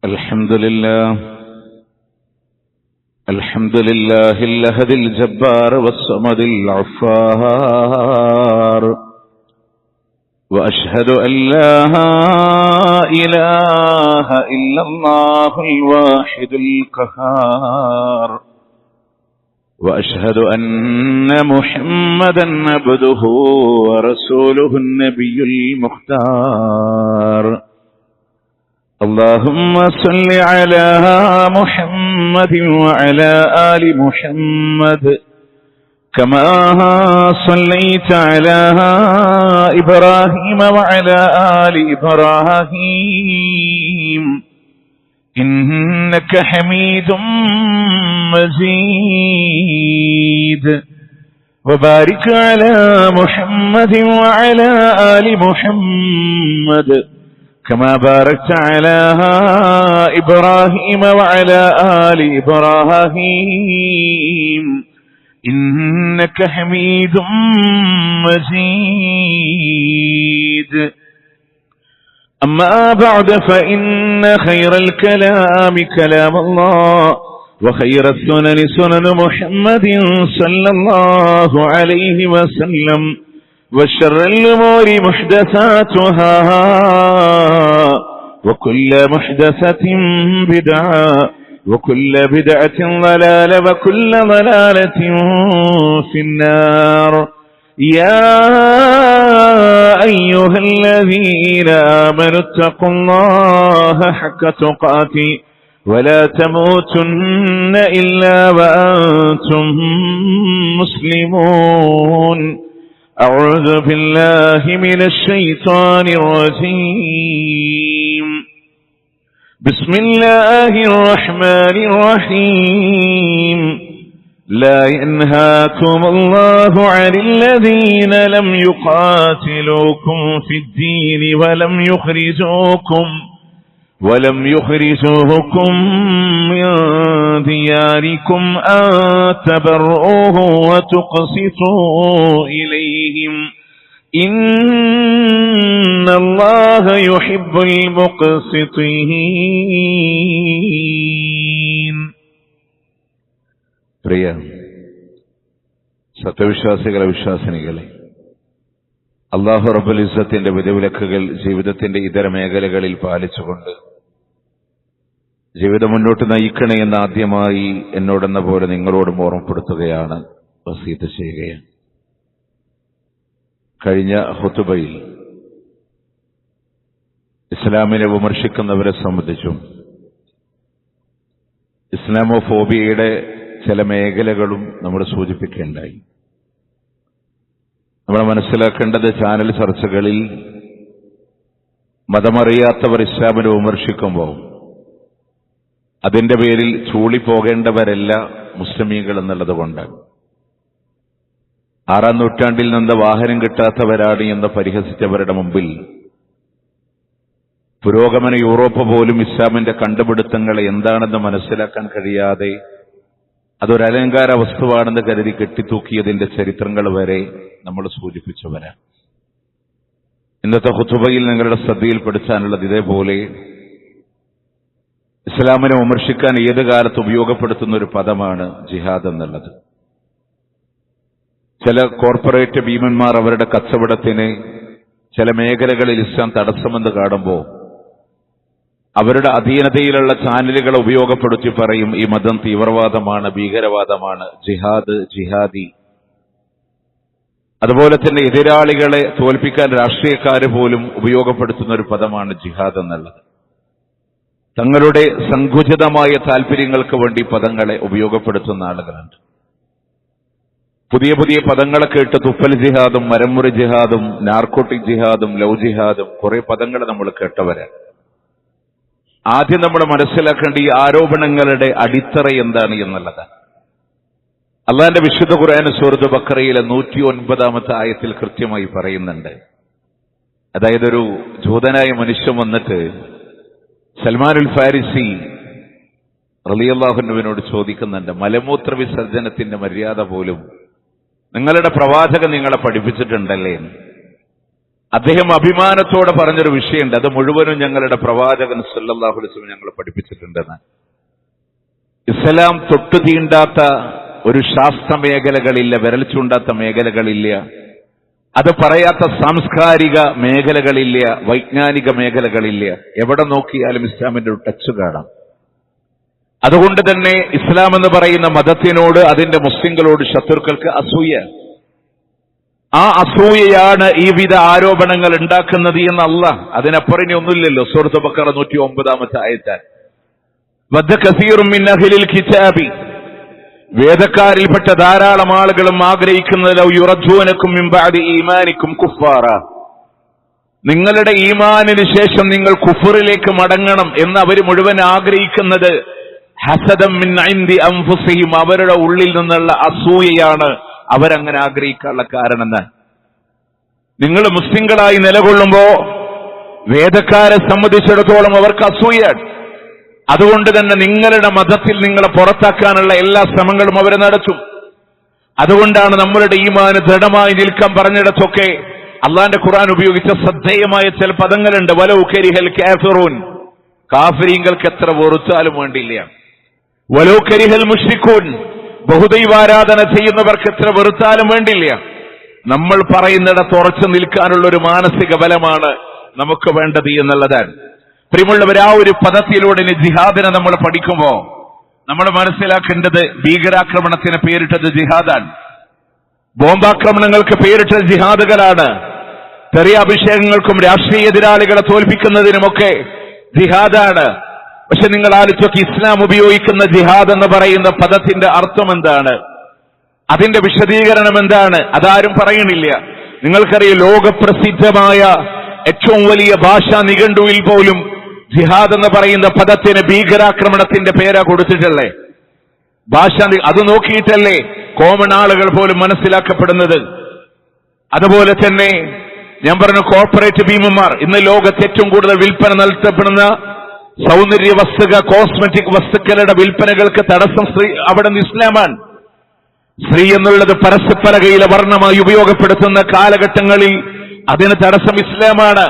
الحمد لله الأحد الجبار والصمد الغفار، وأشهد أن لا إله إلا الله الواحد القهار، وأشهد أن محمدا عبده ورسوله النبي المختار. اللهم صل على محمد وعلى آل محمد كما صليت على إبراهيم وعلى آل إبراهيم إنك حميد مجيد. وبارك على محمد وعلى آل محمد كما باركت على إبراهيم وعلى آل إبراهيم إنك حميد مجيد. أما بعد فإن خير الكلام كلام الله، وخير السنن سنن محمد صلى الله عليه وسلم، وشر الأمور محدثاتها، وكل محدثة بدعة، وكل بدعة ضلالة، وكل ضلالة في النار. يا أيها الذين آمنوا اتقوا الله حق تقاته ولا تموتن إلا وأنتم مسلمون. أعوذ بالله من الشيطان الرجيم. بسم الله الرحمن الرحيم. لا ينهاكم الله عن الذين لم يقاتلوكم في الدين ولم يخرجوكم من دياركم أن تبروه وتقسطوا إليهم إن الله يحب المقسطين. പ്രിയ സത്യവിശ്വാസികളെ, വിശ്വാസിനികളെ, അല്ലാഹു റബ്ബുൽ ഇസ്സത്തിന്റെ വിധിവിലക്കുകൾ ജീവിതത്തിന്റെ ഇതര മേഖലകളിൽ പാലിച്ചുകൊണ്ട് ജീവിതം മുന്നോട്ട് നയിക്കണേ എന്ന് ആദ്യമായി എന്നോടെന്ന പോലെ നിങ്ങളോടും ഓർമ്മപ്പെടുത്തുകയാണ്, വസീയത്ത് ചെയ്യുകയാണ്. കഴിഞ്ഞ ഖുതുബയിൽ ഇസ്ലാമിനെ വിമർശിക്കുന്നവരെ സംബന്ധിച്ചും ഇസ്ലാമോഫോബിയയുടെ ചില മേഖലകളും നമ്മൾ സൂചിപ്പിക്കുകയുണ്ടായി. നമ്മൾ മനസ്സിലാക്കേണ്ടത്, ചാനൽ ചർച്ചകളിൽ മതമറിയാത്തവർ ഇസ്ലാമിനെ വിമർശിക്കുമ്പോൾ അതിന്റെ പേരിൽ ചൂളിപ്പോകേണ്ടവരല്ല മുസ്ലിമീങ്ങൾ എന്നുള്ളത് കൊണ്ട് 6-ാം നൂറ്റാണ്ടിൽ നിന്ന് വാഹനം കിട്ടാത്തവരാണ് എന്ന് പരിഹസിച്ചവരുടെ മുമ്പിൽ പുരോഗമന യൂറോപ്പ് പോലും ഇസ്ലാമിന്റെ കണ്ടുപിടുത്തങ്ങൾ എന്താണെന്ന് മനസ്സിലാക്കാൻ കഴിയാതെ അതൊരലങ്കാര വസ്തുവാണെന്ന് കരുതി കെട്ടിത്തൂക്കിയതിന്റെ ചരിത്രങ്ങൾ വരെ നമ്മൾ സൂചിപ്പിച്ചവരാണ്. ഇന്നത്തെ ഖുതുബയിൽ നിങ്ങളുടെ ശ്രദ്ധയിൽപ്പെടുത്താനുള്ളത് ഇതേപോലെ ഇസ്ലാമിനെ വിമർശിക്കാൻ ഏത് കാലത്ത് ഉപയോഗപ്പെടുത്തുന്ന ഒരു പദമാണ് ജിഹാദ് എന്നുള്ളത്. ചില കോർപ്പറേറ്റ് ഭീമന്മാർ അവരുടെ കച്ചവടത്തിന് ചില മേഖലകളിൽ ഇസ്ലാം തടസ്സമെന്ന് കാണുമ്പോൾ അവരുടെ അധീനതയിലുള്ള ചാനലുകളെ ഉപയോഗപ്പെടുത്തി പറയും, ഈ മതം തീവ്രവാദമാണ്, ഭീകരവാദമാണ്, ജിഹാദ്, ജിഹാദി. അതുപോലെ തന്നെ എതിരാളികളെ തോൽപ്പിക്കാൻ രാഷ്ട്രീയക്കാര് പോലും ഉപയോഗപ്പെടുത്തുന്ന ഒരു പദമാണ് ജിഹാദ് എന്നുള്ളത്. തങ്ങളുടെ സങ്കുചിതമായ താല്പര്യങ്ങൾക്ക് വേണ്ടി പദങ്ങളെ ഉപയോഗപ്പെടുത്തുന്ന ആളുകളുണ്ട്. പുതിയ പുതിയ പദങ്ങളെ കേട്ട് തുപ്പൽ ജിഹാദും, മരമുറി ജിഹാദും, നാർക്കോട്ടിക് ജിഹാദും, ലവ് ജിഹാദും, കുറെ പദങ്ങൾ നമ്മൾ കേട്ടവരാണ്. ആദ്യം നമ്മൾ മനസ്സിലാക്കേണ്ട ഈ ആരോപണങ്ങളുടെ അടിത്തറ എന്താണ് എന്നുള്ളതാണ്. അള്ളാന്റെ വിശുദ്ധ ഖുർആൻ സൂറത്ത് ബഖറയിലെ 109-ാമത്തെ ആയത്തിൽ കൃത്യമായി പറയുന്നുണ്ട്. അതായത് ഒരു ജൂതനായ മനുഷ്യൻ വന്നിട്ട് സൽമാനുൽ ഫാരിസി റളിയല്ലാഹു അൻഹുവിനോട് ചോദിക്കുന്നുണ്ട്, മലമൂത്ര വിസർജനത്തിന്റെ മര്യാദ പോലും നിങ്ങളുടെ പ്രവാചകൻ നിങ്ങളെ പഠിപ്പിച്ചിട്ടുണ്ടല്ലേ? അദ്ദേഹം അഭിമാനത്തോടെ പറഞ്ഞൊരു വിഷയമുണ്ട്. അത് മുഴുവനും ഞങ്ങളുടെ പ്രവാചകൻ സല്ലല്ലാഹു അലൈഹി വസല്ലം ഞങ്ങളെ പഠിപ്പിച്ചിട്ടുണ്ടെന്ന്. ഇസ്ലാം തൊട്ടു തീണ്ടാത്ത ഒരു ശാസ്ത്ര മേഖലകളില്ല, വിരൽ ചൂണ്ടാത്ത മേഖലകളില്ല, അത് പറയാത്ത സാംസ്കാരിക മേഖലകളില്ല, വൈജ്ഞാനിക മേഖലകളില്ല. എവിടെ നോക്കിയാലും ഇസ്ലാമിന്റെ ഒരു ടച്ച് കാണാം. അതുകൊണ്ട് തന്നെ ഇസ്ലാം എന്ന് പറയുന്ന മതത്തിനോട്, അതിന്റെ മുസ്ലിങ്ങളോട് ശത്രുക്കൾക്ക് അസൂയ. ആ അസൂയയാണ് ഈ വിധ ആരോപണങ്ങൾ ഉണ്ടാക്കുന്നത് എന്ന് അല്ലാഹ്, അതിനപ്പുറം ഇനി ഒന്നുമില്ലല്ലോ. സൂറത്ത് ബഖറ 109 ആയത്ത്, വദ്ദ കസീറും മിൻ അഹ്ലിൽ കിതാബി, വേദക്കാരിൽപ്പെട്ട ധാരാളം ആളുകളും ആഗ്രഹിക്കുന്നത് ലൗ യുറദ്ദൂനകും മിൻ ബഅദി ഈമാനികും കുഫാറ, നിങ്ങളുടെ ഈമാനിന് ശേഷം നിങ്ങൾ കുഫറിലേക്ക് മടങ്ങണം എന്ന് അവർ മുഴുവൻ ആഗ്രഹിക്കുന്നത് ഹസദം മിൻ ഇൻദി അൻഫുസിഹിം, അവരുടെ ഉള്ളിൽ നിന്നുള്ള അസൂയയാണ് അവരങ്ങനെ ആഗ്രഹിക്കാനുള്ള കാരണം. നിങ്ങൾ മുസ്ലിങ്ങളായി നിലകൊള്ളുമ്പോ വേദക്കാരെ സംബന്ധിച്ചിടത്തോളം അവർക്ക് അസൂയാണ്. അതുകൊണ്ട് തന്നെ നിങ്ങളുടെ മതത്തിൽ നിങ്ങളെ പുറത്താക്കാനുള്ള എല്ലാ ശ്രമങ്ങളും അവർ നടത്തും. അതുകൊണ്ടാണ് നമ്മളുടെ ഈമാന് ദൃഢമായി നിൽക്കാൻ പറഞ്ഞിടത്തൊക്കെ അള്ളാന്റെ ഖുർആൻ ഉപയോഗിച്ച ശ്രദ്ധേയമായ ചില പദങ്ങളുണ്ട്. വലൗ കരിഹൽ കാഫിറൂൻ, കാഫിരീങ്ങൾക്ക് എത്ര വെറുത്താലും വേണ്ടില്ല. വലൗ കരിഹൽ മുശ്രിക്കൂൻ, ബഹുദൈവാരാധന ചെയ്യുന്നവർക്ക് എത്ര വെറുത്താലും വേണ്ടില്ല. നമ്മൾ പറയുന്നിടത്ത് ഉറച്ചു നിൽക്കാനുള്ള ഒരു മാനസിക ബലമാണ് നമുക്ക് വേണ്ടത് എന്നുള്ളതാണ്. പ്രിയമുള്ളവർ, ആ ഒരു പദത്തിലൂടെ ഇനി ജിഹാദിനെ നമ്മൾ പഠിക്കുമ്പോ നമ്മൾ മനസ്സിലാക്കേണ്ടത് ഭീകരാക്രമണത്തിന് പേരിട്ടത് ജിഹാദാണ്, ബോംബാക്രമണങ്ങൾക്ക് പേരിട്ടത് ജിഹാദുകളാണ്, തെറിയാഭിഷേകങ്ങൾക്കും രാഷ്ട്രീയ എതിരാളികളെ തോൽപ്പിക്കുന്നതിനുമൊക്കെ ജിഹാദാണ്. പക്ഷെ നിങ്ങൾ ആലോചിച്ചൊക്കെ ഇസ്ലാം ഉപയോഗിക്കുന്ന ജിഹാദ് എന്ന് പറയുന്ന പദത്തിന്റെ അർത്ഥം എന്താണ്, അതിന്റെ വിശദീകരണം എന്താണ്, അതാരും പറയണില്ല. നിങ്ങൾക്കറിയാം, ലോകപ്രസിദ്ധമായ ഏറ്റവും വലിയ ഭാഷാ നിഘണ്ടുവിൽ പോലും ജിഹാദ് എന്ന് പറയുന്ന പദത്തിന് ഭീകരാക്രമണത്തിന്റെ പേരാ കൊടുത്തിട്ടല്ലേ. അത് നോക്കിയിട്ടല്ലേ കോമൺ ആളുകൾ പോലും മനസ്സിലാക്കപ്പെടുന്നത്. അതുപോലെ തന്നെ ഞാൻ പറഞ്ഞു, കോർപ്പറേറ്റ് ഭീമന്മാർ ഇന്ന് ലോകത്ത് ഏറ്റവും കൂടുതൽ വിൽപ്പന നടത്തപ്പെടുന്ന സൗന്ദര്യ വസ്തുക്കൾ, കോസ്മെറ്റിക് വസ്തുക്കളുടെ വിൽപ്പനകൾക്ക് തടസ്സം അവിടെ നിന്ന് ഇസ്ലാമാണ്. സ്ത്രീ എന്നുള്ളത് പരസ്യപ്പലകയിലെ വർണ്ണമായി ഉപയോഗപ്പെടുത്തുന്ന കാലഘട്ടങ്ങളിൽ അതിന് തടസ്സം ഇസ്ലാമാണ്.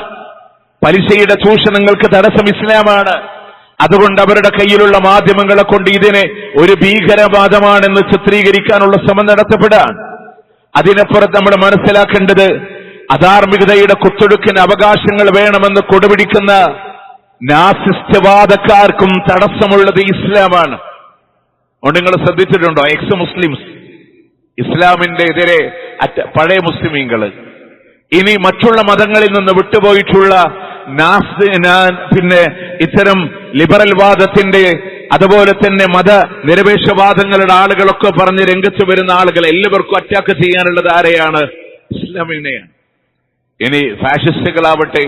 പലിശയുടെ ചൂഷണങ്ങൾക്ക് തടസ്സം ഇസ്ലാമാണ്. അതുകൊണ്ട് അവരുടെ കയ്യിലുള്ള മാധ്യമങ്ങളെ കൊണ്ട് ഇതിനെ ഒരു ഭീകരവാദമാണെന്ന് ചിത്രീകരിക്കാനുള്ള ശ്രമം നടത്തപ്പെടാൻ. അതിനപ്പുറത്ത് നമ്മൾ മനസ്സിലാക്കേണ്ടത്, അധാർമികതയുടെ കുത്തൊഴുക്കിന് അവകാശങ്ങൾ വേണമെന്ന് കൊടുപിടിക്കുന്ന നാസിസ്റ്റ്വാദക്കാർക്കും തടസ്സമുള്ളത് ഇസ്ലാമാണ്. അതുകൊണ്ട് നിങ്ങൾ ശ്രദ്ധിച്ചിട്ടുണ്ടോ, എക്സ് മുസ്ലിംസ്, ഇസ്ലാമിന്റെ എതിരെ പഴയ മുസ്ലിമീങ്ങൾ, ഇനി മറ്റുള്ള മതങ്ങളിൽ നിന്ന് വിട്ടുപോയിട്ടുള്ള പിന്നെ ഇത്തരം ലിബറൽ വാദത്തിന്റെ അതുപോലെ തന്നെ മത നിരപേക്ഷവാദങ്ങളുടെ ആളുകളൊക്കെ പറഞ്ഞ് രംഗത്ത് വരുന്ന ആളുകൾ എല്ലാവർക്കും അറ്റാക്ക് ചെയ്യാനുള്ളത് ആരെയാണ്? ഇസ്ലാമിനെയാണ്. ഇനി ഫാഷിസ്റ്റുകളാവട്ടെ,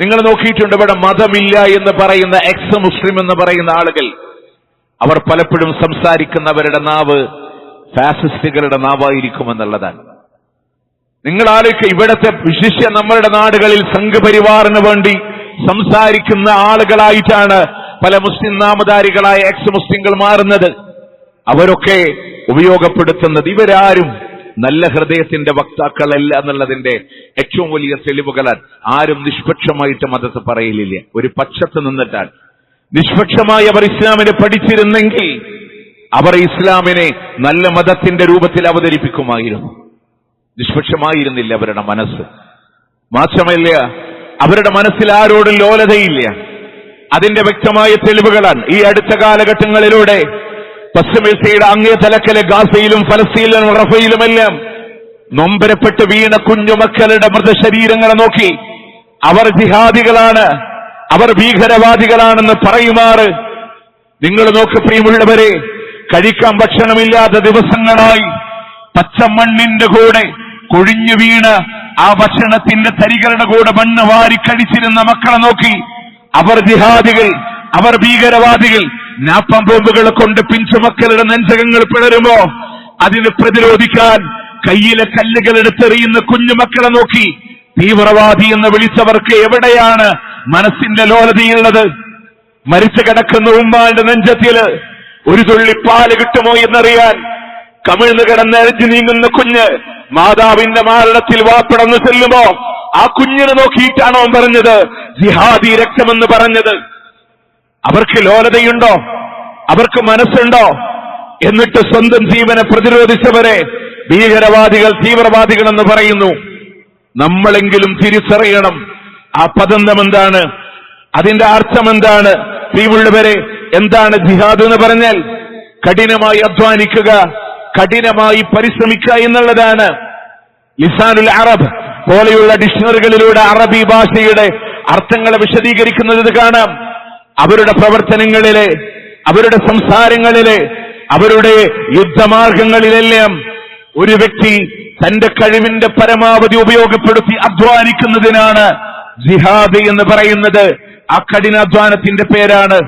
നിങ്ങൾ നോക്കിയിട്ടുണ്ട്, ഇവിടെ മതമില്ല എന്ന് പറയുന്ന എക്സ് മുസ്ലിം എന്ന് പറയുന്ന ആളുകൾ, അവർ പലപ്പോഴും സംസാരിക്കുന്നവരുടെ നാവ് ഫാസിസ്റ്റുകളുടെ നാവായിരിക്കുമെന്നുള്ളതാണ്. നിങ്ങൾ ആലോചിക്കുക, ഇവിടത്തെ വിശിഷ്യ നമ്മളുടെ നാടുകളിൽ സംഘപരിവാറിന് വേണ്ടി സംസാരിക്കുന്ന ആളുകളായിട്ടാണ് പല മുസ്ലിം നാമധാരികളായ എക്സ് മുസ്ലിങ്ങൾ മാറുന്നത്. അവരൊക്കെ ഉപയോഗപ്പെടുത്തുന്നത് ഇവരാരും നല്ല ഹൃദയത്തിന്റെ വക്താക്കളല്ല എന്നുള്ളതിന്റെ ഏറ്റവും വലിയ തെളിവുകളാണ്. ആരും നിഷ്പക്ഷമായിട്ട് മതത്തെ പറയലില്ല, ഒരു പക്ഷത്ത് നിന്നിട്ടാണ്. നിഷ്പക്ഷമായി അവർ ഇസ്ലാമിനെ പഠിച്ചിരുന്നെങ്കിൽ അവർ ഇസ്ലാമിനെ നല്ല മതത്തിന്റെ രൂപത്തിൽ അവതരിപ്പിക്കുമായിരുന്നു. നിഷ്പക്ഷമായിരുന്നില്ല അവരുടെ മനസ്സ്. മാത്രമല്ല, അവരുടെ മനസ്സിൽ ആരോടും ലോലതയില്ല. അതിന്റെ വ്യക്തമായ തെളിവുകളാണ് ഈ അടുത്ത കാലഘട്ടങ്ങളിലൂടെ പശ്ചിമേഷ്യയുടെ അങ്ങേ തലക്കലെ ഗാസയിലും ഫലസ്തീനിലും റഫയിലുമെല്ലാം നൊമ്പരപ്പെട്ട് വീണ കുഞ്ഞുമക്കളുടെ മൃതശരീരങ്ങളെ നോക്കി അവർ ജിഹാദികളാണ്, അവർ ഭീകരവാദികളാണെന്ന് പറയുമാറ് നിങ്ങൾ നോക്ക് പ്രിയമുള്ളവരെ, കഴിക്കാൻ ഭക്ഷണമില്ലാത്ത ദിവസങ്ങളായി പച്ചമണ്ണിന്റെ കൂടെ കൊഴിഞ്ഞു വീണ് ആ ഭക്ഷണത്തിന്റെ തരികളുടെ കൂടെ മണ്ണ് വാരിക്കടിച്ചിരുന്ന മക്കളെ നോക്കി അവർ ജിഹാദികൾ, അവർ ഭീകരവാദികൾ. നാപ്പം ബോംബുകളെ കൊണ്ട് പിഞ്ചുമക്കളുടെ നെഞ്ചകങ്ങൾ പിളരുമ്പോ അതിന് പ്രതിരോധിക്കാൻ കയ്യിലെ കല്ലുകൾ എടുത്തെറിയുന്ന കുഞ്ഞുമക്കളെ നോക്കി തീവ്രവാദി എന്ന് വിളിച്ചവർക്ക് എവിടെയാണ് മനസ്സിന്റെ ലോലതയുള്ളത്? മരിച്ചു കിടക്കുന്ന ഉമ്മാന്റെ നെഞ്ചത്തില് ഒരു തുള്ളി പാല് കിട്ടുമോ എന്നറിയാൻ കമിഴ്ന്നു കിടന്ന് എഴുതി നീങ്ങുന്ന കുഞ്ഞ് മാതാവിന്റെ മാരണത്തിൽ വാപ്പിടന്നു ചെല്ലുമ്പോ ആ കുഞ്ഞിനെ നോക്കിയിട്ടാണോ അവൻ പറഞ്ഞത് ജിഹാദി രക്തമെന്ന് പറഞ്ഞത്? അവർക്ക് ലോലതയുണ്ടോ? അവർക്ക് മനസ്സുണ്ടോ? എന്നിട്ട് സ്വന്തം ജീവനെ പ്രതിരോധിച്ചവരെ ഭീകരവാദികൾ, തീവ്രവാദികൾ എന്ന് പറയുന്നു. നമ്മളെങ്കിലും തിരിച്ചറിയണം ആ പദന്തം എന്താണ്, അതിന്റെ അർത്ഥം എന്താണ്. പ്രിയമുള്ളവരെ, എന്താണ് ജിഹാദ് എന്ന് പറഞ്ഞാൽ? കഠിനമായി അധ്വാനിക്കുക, കഠിനമായി പരിശ്രമിക്കുക എന്നുള്ളതാണ്. ലിസാനുൽ അറബ് പോലെയുള്ള ഡിക്ഷണറികളിലൂടെ അറബി ഭാഷയുടെ അർത്ഥങ്ങളെ വിശദീകരിക്കുന്നത് കാണാം. അവരുടെ പ്രവർത്തനങ്ങളിലെ, അവരുടെ സംസാരങ്ങളിലെ, അവരുടെ യുദ്ധമാർഗങ്ങളിലെല്ലാം ഒരു വ്യക്തി തന്റെ കഴിവിന്റെ പരമാവധി ഉപയോഗപ്പെടുത്തി അധ്വാനിക്കുന്നതിനാണ് ജിഹാദ് എന്ന് പറയുന്നത്. ആ കഠിനാധ്വാനത്തിന്റെ പേരാണ്.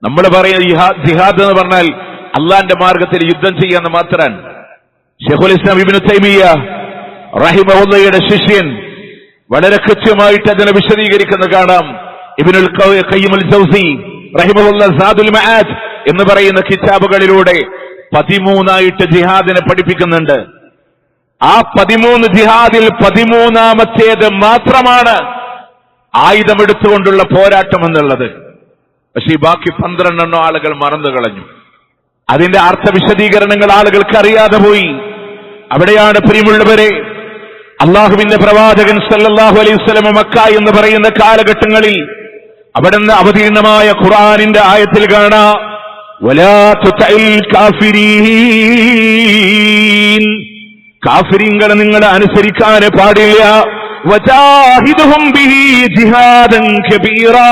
നമ്മൾ പറയുന്ന ജിഹാദ് എന്ന് പറഞ്ഞാൽ അള്ളാന്റെ മാർഗത്തിൽ യുദ്ധം ചെയ്യാന്ന് മാത്രമാണ്. ശൈഖുൽ ഇസ്ലാം ഇബ്നു തൈമിയ്യ റഹിമഹുള്ളയുടെ ശിഷ്യൻ വളരെ കൃത്യമായിട്ട് അതിനെ വിശദീകരിക്കുന്ന കാണാം. ഇബ്നുൽ ഖയ്യിം അൽ ജൗസി റഹിമഹുള്ള സാദുൽ മആദ് എന്ന് പറയുന്ന കിതാബുകളിലൂടെ 13 ജിഹാദിനെ പഠിപ്പിക്കുന്നുണ്ട്. ആ 13 ജിഹാദിൽ 13ാമത്തേത് മാത്രമാണ് ആയുധമെടുത്തുകൊണ്ടുള്ള പോരാട്ടം എന്നുള്ളത്. പക്ഷെ ഈ ബാക്കി 12 ആളുകൾ മറന്നു കളഞ്ഞു. അതിന്റെ അർത്ഥ വിശദീകരണങ്ങൾ ആളുകൾക്ക് അറിയാതെ പോയി. അവിടെയാണ് പ്രിയമുള്ളവരെ അള്ളാഹുവിന്റെ പ്രവാചകൻ സല്ലല്ലാഹു അലൈഹി വസല്ലം മക്ക എന്ന് പറയുന്ന കാലഘട്ടങ്ങളിൽ അവിടുന്ന് അവതീർണമായ ഖുർആനിന്റെ ആയത്തിൽ കാണാം, വലാ തുതഇൽ കാഫിരീൻ, കാഫിരീങ്ങളെ നിങ്ങൾ അനുസരിക്കാൻ പാടില്ല. വജാഹിദുഹും ബിഹി ജിഹാദൻ കബീറാ,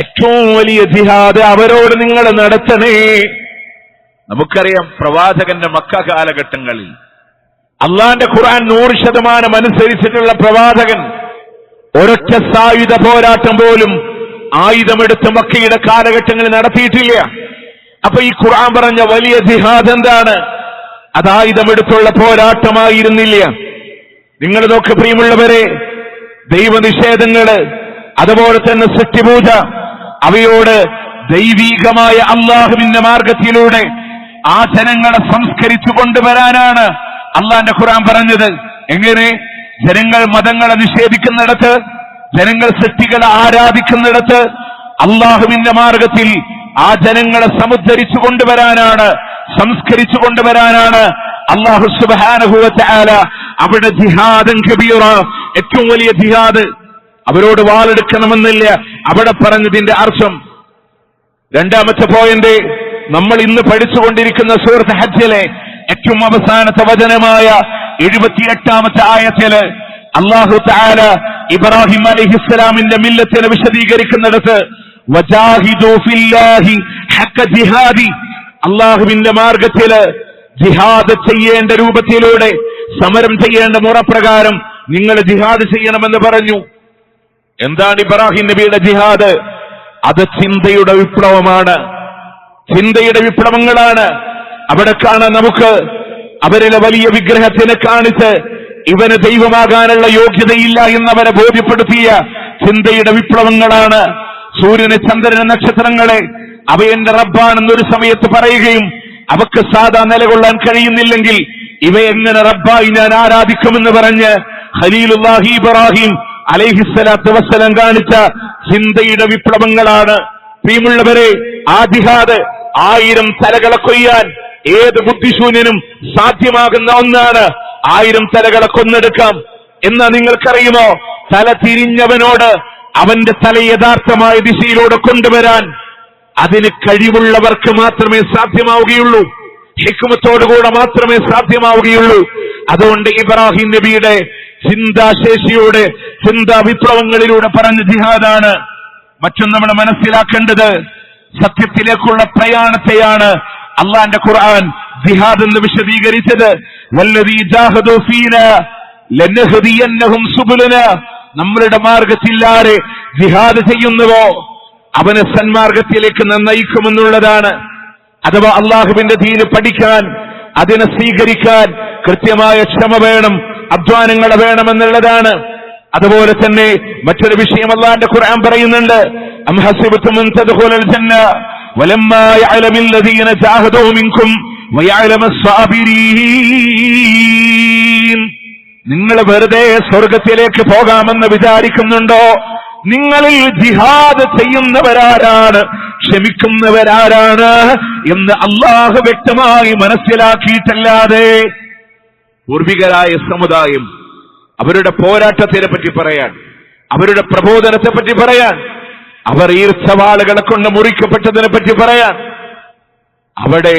ഏറ്റവും വലിയ ജിഹാദ് അവരോട് നിങ്ങൾ നടത്തണേ. നമുക്കറിയാം പ്രവാചകന്റെ മക്ക കാലഘട്ടങ്ങളിൽ അള്ളാന്റെ ഖുർആൻ 100% അനുസരിച്ചിട്ടുള്ള പ്രവാചകൻ ഒരൊറ്റ സായുധ പോരാട്ടം പോലും ആയുധമെടുത്ത് മക്കയുടെ കാലഘട്ടങ്ങളിൽ നടത്തിയിട്ടില്ല. അപ്പൊ ഈ ഖുർആൻ പറഞ്ഞ വലിയ ജിഹാദ് എന്താണ്? അത് ആയുധമെടുത്തുള്ള പോരാട്ടമായിരുന്നില്ല. നിങ്ങൾ നോക്ക് പ്രിയമുള്ളവരെ, ദൈവനിഷേധങ്ങള്, അതുപോലെ തന്നെ സൃഷ്ടിപൂജ, അവയോട് ദൈവീകമായ അള്ളാഹുവിന്റെ മാർഗത്തിലൂടെ ആ ജനങ്ങളെ സംസ്കരിച്ചു കൊണ്ടുവരാനാണ് അള്ളാന്റെ ഖുർആൻ പറഞ്ഞത്. എങ്ങനെ? ജനങ്ങൾ മതങ്ങളെ നിഷേധിക്കുന്നിടത്ത്, ജനങ്ങൾ സൃഷ്ടികളെ ആരാധിക്കുന്നിടത്ത് അള്ളാഹുവിന്റെ മാർഗത്തിൽ ആ ജനങ്ങളെ സമുദ്ധരിച്ചു കൊണ്ടുവരാനാണ്, സംസ്കരിച്ചു കൊണ്ടുവരാനാണ് അള്ളാഹു സുബ്ഹാനഹു വ തആല അവിടെ ജിഹാദൻ കബീറ, ഏറ്റവും വലിയ ജിഹാദ്. അവരോട് വാളെടുക്കണമെന്നില്ല അവിടെ പറഞ്ഞതിന്റെ അർത്ഥം. രണ്ടാമത്തെ പോയിന്റ്, നമ്മൾ ഇന്ന് പഠിച്ചുകൊണ്ടിരിക്കുന്ന സൂറത്ത് ഹജ്ജിലെ ഏറ്റവും അവസാനത്തെ വചനമായ 78ാമത്തെ ആയത്തില് അല്ലാഹു തആല ഇബ്രാഹിം അലൈഹിസ്സലാമിന്റെ മില്ലത്തിനെ വിശദീകരിക്കുന്നിടത്ത് വജാഹിദു ഫില്ലാഹി ഹഖ ജിഹാദി, അല്ലാഹുവിന്റെ മാർഗത്തില് ജിഹാദ് ചെയ്യേണ്ട രൂപത്തിലൂടെ, സമരം ചെയ്യേണ്ട മുറപ്രകാരം നിങ്ങൾ ജിഹാദ് ചെയ്യണമെന്ന് പറഞ്ഞു. എന്താണ് ഇബ്രാഹിം നബിയുടെ ജിഹാദ്? അത് ചിന്തയുടെ വിപ്ലവമാണ്, ചിന്തയുടെ വിപ്ലവങ്ങളാണ്. അവിടെ കാണാൻ നമുക്ക് അവരിലെ വലിയ വിഗ്രഹത്തിനെ കാണിച്ച് ഇവന് ദൈവമാകാനുള്ള യോഗ്യതയില്ല എന്നവരെ ബോധ്യപ്പെടുത്തിയ ചിന്തയുടെ വിപ്ലവങ്ങളാണ്. സൂര്യനെ, ചന്ദ്രനെ, നക്ഷത്രങ്ങളെ അവയെന്റെ റബ്ബാണെന്നൊരു സമയത്ത് പറയുകയും അവക്ക് സാധാ നിലകൊള്ളാൻ കഴിയുന്നില്ലെങ്കിൽ ഇവയെങ്ങനെ റബ്ബായി ഞാൻ ആരാധിക്കുമെന്ന് പറഞ്ഞ് ഖലീലുല്ലാഹി ഇബ്രാഹിം അലൈഹിസ്സലാത്തു വസ്സലാം കാണിച്ച ചിന്തയുടെ വിപ്ലവങ്ങളാണ്. പ്രിയമുള്ളവരെ, ആ ജിഹാദ് 1000 തലകളെ കൊയ്യാൻ ഏത് ബുദ്ധിശൂന്യനും സാധ്യമാകുന്ന ഒന്നാണ്. 1000 തലകളെ കൊന്നെടുക്കാം. എന്നാ നിങ്ങൾക്കറിയുമോ, തല തിരിഞ്ഞവനോട് അവന്റെ തല യഥാർത്ഥമായ ദിശയിലൂടെ കൊണ്ടുവരാൻ അതിന് കഴിവുള്ളവർക്ക് മാത്രമേ സാധ്യമാവുകയുള്ളൂ, ഹിക്മത്തോടുകൂടെ മാത്രമേ സാധ്യമാവുകയുള്ളൂ. അതുകൊണ്ട് ഇബ്രാഹിം നബിയുടെ ചിന്താശേഷിയോടെ, ചിന്താ വിപ്ലവങ്ങളിലൂടെ പറഞ്ഞ ജിഹാദാണ്. മറ്റൊന്ന് നമ്മൾ മനസ്സിലാക്കേണ്ടത്, സത്യത്തിലേക്കുള്ള പ്രയാണത്തെയാണ് അള്ളാന്റെ ഖുർആൻ ജിഹാദ് എന്ന് വിശദീകരിച്ചത്. വല്ലദീ ജാഹദൂ ഫീനാ ലനഹ്ദിയന്നഹും സുബുലനാ, നമ്മളുടെ മാർഗത്തിൽ ആരെ ജിഹാദ് ചെയ്യുന്നുവോ അവനെ സന്മാർഗത്തിലേക്ക് നയിക്കുമെന്നുള്ളതാണ്. അഥവാ അള്ളാഹുവിന്റെ ദീന് പഠിക്കാൻ, അതിനെ സ്വീകരിക്കാൻ കൃത്യമായ ക്ഷമ വേണം, അധ്വാനങ്ങൾ വേണമെന്നുള്ളതാണ്. അതുപോലെ തന്നെ മറ്റൊരു വിഷയം അള്ളാന്റെ ഖുർആൻ പറയുന്നുണ്ട്, അം ഹസിബതും അൻ തദ്ഖുലൽ ജന്ന വലമ്മാ യഅലമിൽ ലദീന ജാഹദൂ മിൻകും വയഅലമസ് സാബിരീൻ. നിങ്ങൾ വെറുതെ സ്വർഗത്തിലേക്ക് പോകാമെന്ന് വിചാരിക്കുന്നുണ്ടോ? നിങ്ങളിൽ ജിഹാദ് ചെയ്യുന്നവരാരാണ്, ക്ഷമിക്കുന്നവരാരാണ് എന്ന് അള്ളാഹു വ്യക്തമായി മനസ്സിലാക്കിയിട്ടല്ലാതെ പൂർവികരായ സമുദായം അവരുടെ പോരാട്ടത്തിനെ പറ്റി പറയാൻ, അവരുടെ പ്രബോധനത്തെ പറ്റി പറയാൻ, അവർ ഈർച്ചവാളുകളെ കൊണ്ട് മുറിക്കപ്പെട്ടതിനെ പറ്റി പറയാൻ, അവിടെ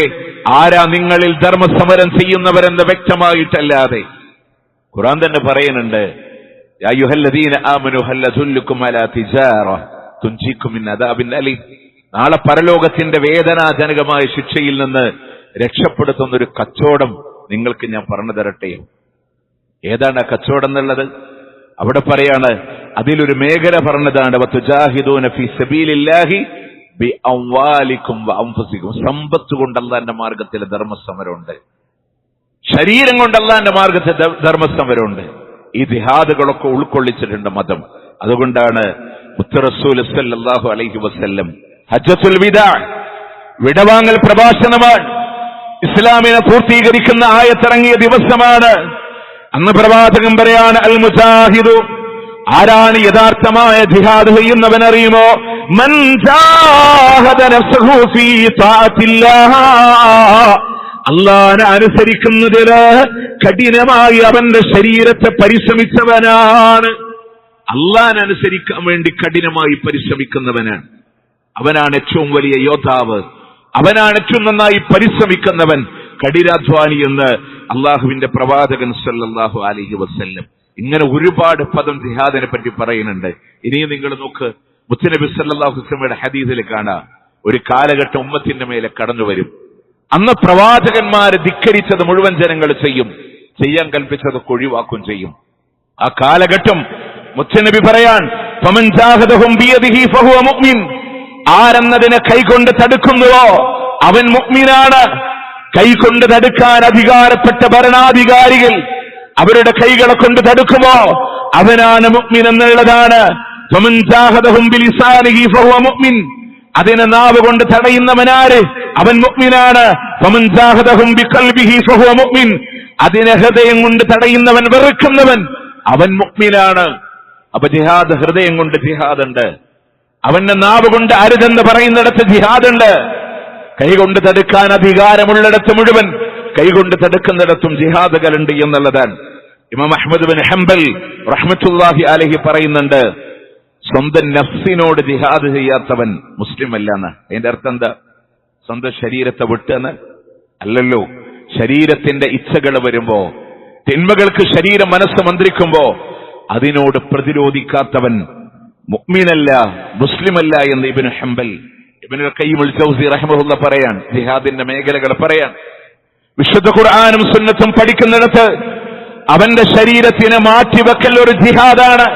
ആരാ നിങ്ങളിൽ ധർമ്മസമരം ചെയ്യുന്നവരെന്ന് വ്യക്തമായിട്ടല്ലാതെ ഖുർആൻ തന്നെ പറയുന്നുണ്ട്, യാ അയ്യുഹല്ലദീന ആമനൂ ഹൽ അദുല്ലുക്കും അലാ തിജാറ തുൻജീകും മിൻ അദാബിൻ അലീം. നാളെ പരലോകത്തിന്റെ വേദനാജനകമായ ശിക്ഷയിൽ നിന്ന് രക്ഷപ്പെടുത്തുന്ന ഒരു കച്ചവടം നിങ്ങൾക്ക് ഞാൻ പറഞ്ഞു തരട്ടെ. ഏതാണ് ആ കച്ചവടം എന്നുള്ളത്? അവിടെ പറയാണ്, അതിലൊരു മേഖല പറഞ്ഞതാണ്, വതുജാഹിദൂന ഫീ സബീലില്ലാഹി ബിഅംവാലികും വഅൻഫുസികും. സമ്പത്ത് കൊണ്ട് അല്ലാഹുവിന്റെ മാർഗത്തിൽ ധർമ്മസമരമുണ്ട്, ശരീരം കൊണ്ട് അല്ലാഹുവിന്റെ മാർഗത്തിൽ ധർമ്മസമരമുണ്ട്. ഈ ജിഹാദുകളൊക്കെ ഉൾക്കൊള്ളിച്ചിട്ടുണ്ട് മതം. അതുകൊണ്ടാണ് മുത്ത് റസൂൽ സല്ലല്ലാഹു അലൈഹി വസല്ലം ഹജ്ജത്തുൽ വിദാ, വിടവാങ്ങൽ പ്രഭാഷണമാണ്, ഇസ്ലാമിനെ പൂർത്തീകരിക്കുന്ന ആയത്തിറങ്ങിയ ദിവസമാണ്. അന്ന് പ്രവാചകൻ പറയാണ്, അൽ മുജാഹിദു, ആരാണ് യഥാർത്ഥമായ ജിഹാദ് ചെയ്യുന്നവൻ അറിയുമോ? മൻ ജാഹദ നഫ്സഹു ഫീ തഅത്തില്ലാഹ്, അല്ലാഹുവിനെ അനുസരിക്കുന്നതിന് കഠിനമായി അവന്റെ ശരീരത്തെ പരിശ്രമിച്ചവനാണ്. അല്ലാഹുവിനെ അനുസരിക്കാൻ വേണ്ടി കഠിനമായി പരിശ്രമിക്കുന്നവനാണ്. അവനാണ് ഏറ്റവും വലിയ യോദ്ധാവ്, അവനാണ് ഏറ്റവും നന്നായി പരിശ്രമിക്കുന്നവൻ, കഠിനാധ്വാനി എന്ന് അള്ളാഹുവിന്റെ പ്രവാചകൻ സല്ലല്ലാഹു അലൈഹി വസല്ലം. ഇങ്ങനെ ഒരുപാട് പദം ജിഹാദിനെ പറ്റി പറയുന്നുണ്ട്. ഇനിയും നിങ്ങൾ നോക്ക്, മുത്തുനബി സല്ലല്ലാഹു അലൈഹി വസല്ലമയുടെ ഹദീസിൽ കാണാം, ഒരു കാലഘട്ടം ഉമ്മത്തിന്റെ മേലെ കടന്നു വരും. അന്ന് പ്രവാചകന്മാരെ ധിക്കരിച്ചത് മുഴുവൻ ജനങ്ങൾ ചെയ്യും, ചെയ്യാൻ കൽപ്പിച്ചതൊക്കെ ഒഴിവാക്കും ചെയ്യും. ആ കാലഘട്ടം മുത്തുനബി പറയാൻ, ഫമൻ ജാഹദഹും ബിയദിഹി ഫഹുവ മുഅ്മിൻ, ആരെന്നതിനെ കൈകൊണ്ട് തടുക്കുന്നുവോ അവൻ മുഅ്മിനാണ്. കൈകൊണ്ട് തടുക്കാൻ അധികാരപ്പെട്ട ഭരണാധികാരികൾ അവരുടെ കൈകളെ കൊണ്ട് തടുക്കുമോ അവനാണ് മുഅ്മിൻ എന്നുള്ളതാണ്. ഫമൻ ജാഹദഹും ബിലിസാനിഹി ഫഹുവ മുഅ്മിൻ, അതിനെ നാവ് കൊണ്ട് തടയുന്നവനാര്? അവൻ മുഅ്മിനാണ്. ഫമൻ ജാഹദഹും ബിഖൽബിഹി ഫഹുവ മുഅ്മിൻ, അതിനെ ഹൃദയം കൊണ്ട് തടയുന്നവൻ, വെറുക്കുന്നവൻ, അവൻ മുഅ്മിനാണ്. അപ്പൊ ജിഹാദ്, ഹൃദയം കൊണ്ട് ജിഹാദ് ഉണ്ട്. അവന്റെ നാവ് കൊണ്ട് അരുതെന്ന് പറയുന്നിടത്ത് ജിഹാദുണ്ട്. കൈകൊണ്ട് തടുക്കാൻ അധികാരമുള്ളിടത്ത് മുഴുവൻ കൈകൊണ്ട് തടുക്കുന്നിടത്തും ജിഹാദുകളുണ്ട് എന്നുള്ളതാണ്. ഇമാം അഹ്മദ് ബിൻ ഹംബൽ റഹ്മത്തുള്ളാഹി അലൈഹി പറയുന്നുണ്ട്, സ്വന്തം നഫ്സിനോട് ജിഹാദ് ചെയ്യാത്തവൻ മുസ്ലിം അല്ലാന്ന്. അതിന്റെ അർത്ഥം എന്താ? സ്വന്തം ശരീരത്തെ വിട്ടെന്ന് അല്ലല്ലോ. ശരീരത്തിന്റെ ഇച്ഛകൾ വരുമ്പോ, തിന്മകൾക്ക് ശരീരം മനസ്സ് മന്ത്രിക്കുമ്പോ അതിനോട് പ്രതിരോധിക്കാത്തവൻ മുഅ്മിനല്ല, മുസ്ലിമല്ല എന്ന് ഇബ്നു ഹംബൽ, ഇബ്നുൽ ഖയ്യിമുൽ ജൗസി റഹിമഹുല്ലാഹ് പറയാൻ, ജിഹാദിന്റെ മേഖലകൾ പറയാൻ. വിശുദ്ധ ഖുർആനും സുന്നത്തും പഠിക്കുന്നിടത്ത് അവന്റെ ശരീരത്തിനെ മാറ്റിവെക്കൽ ഒരു ജിഹാദാണ്.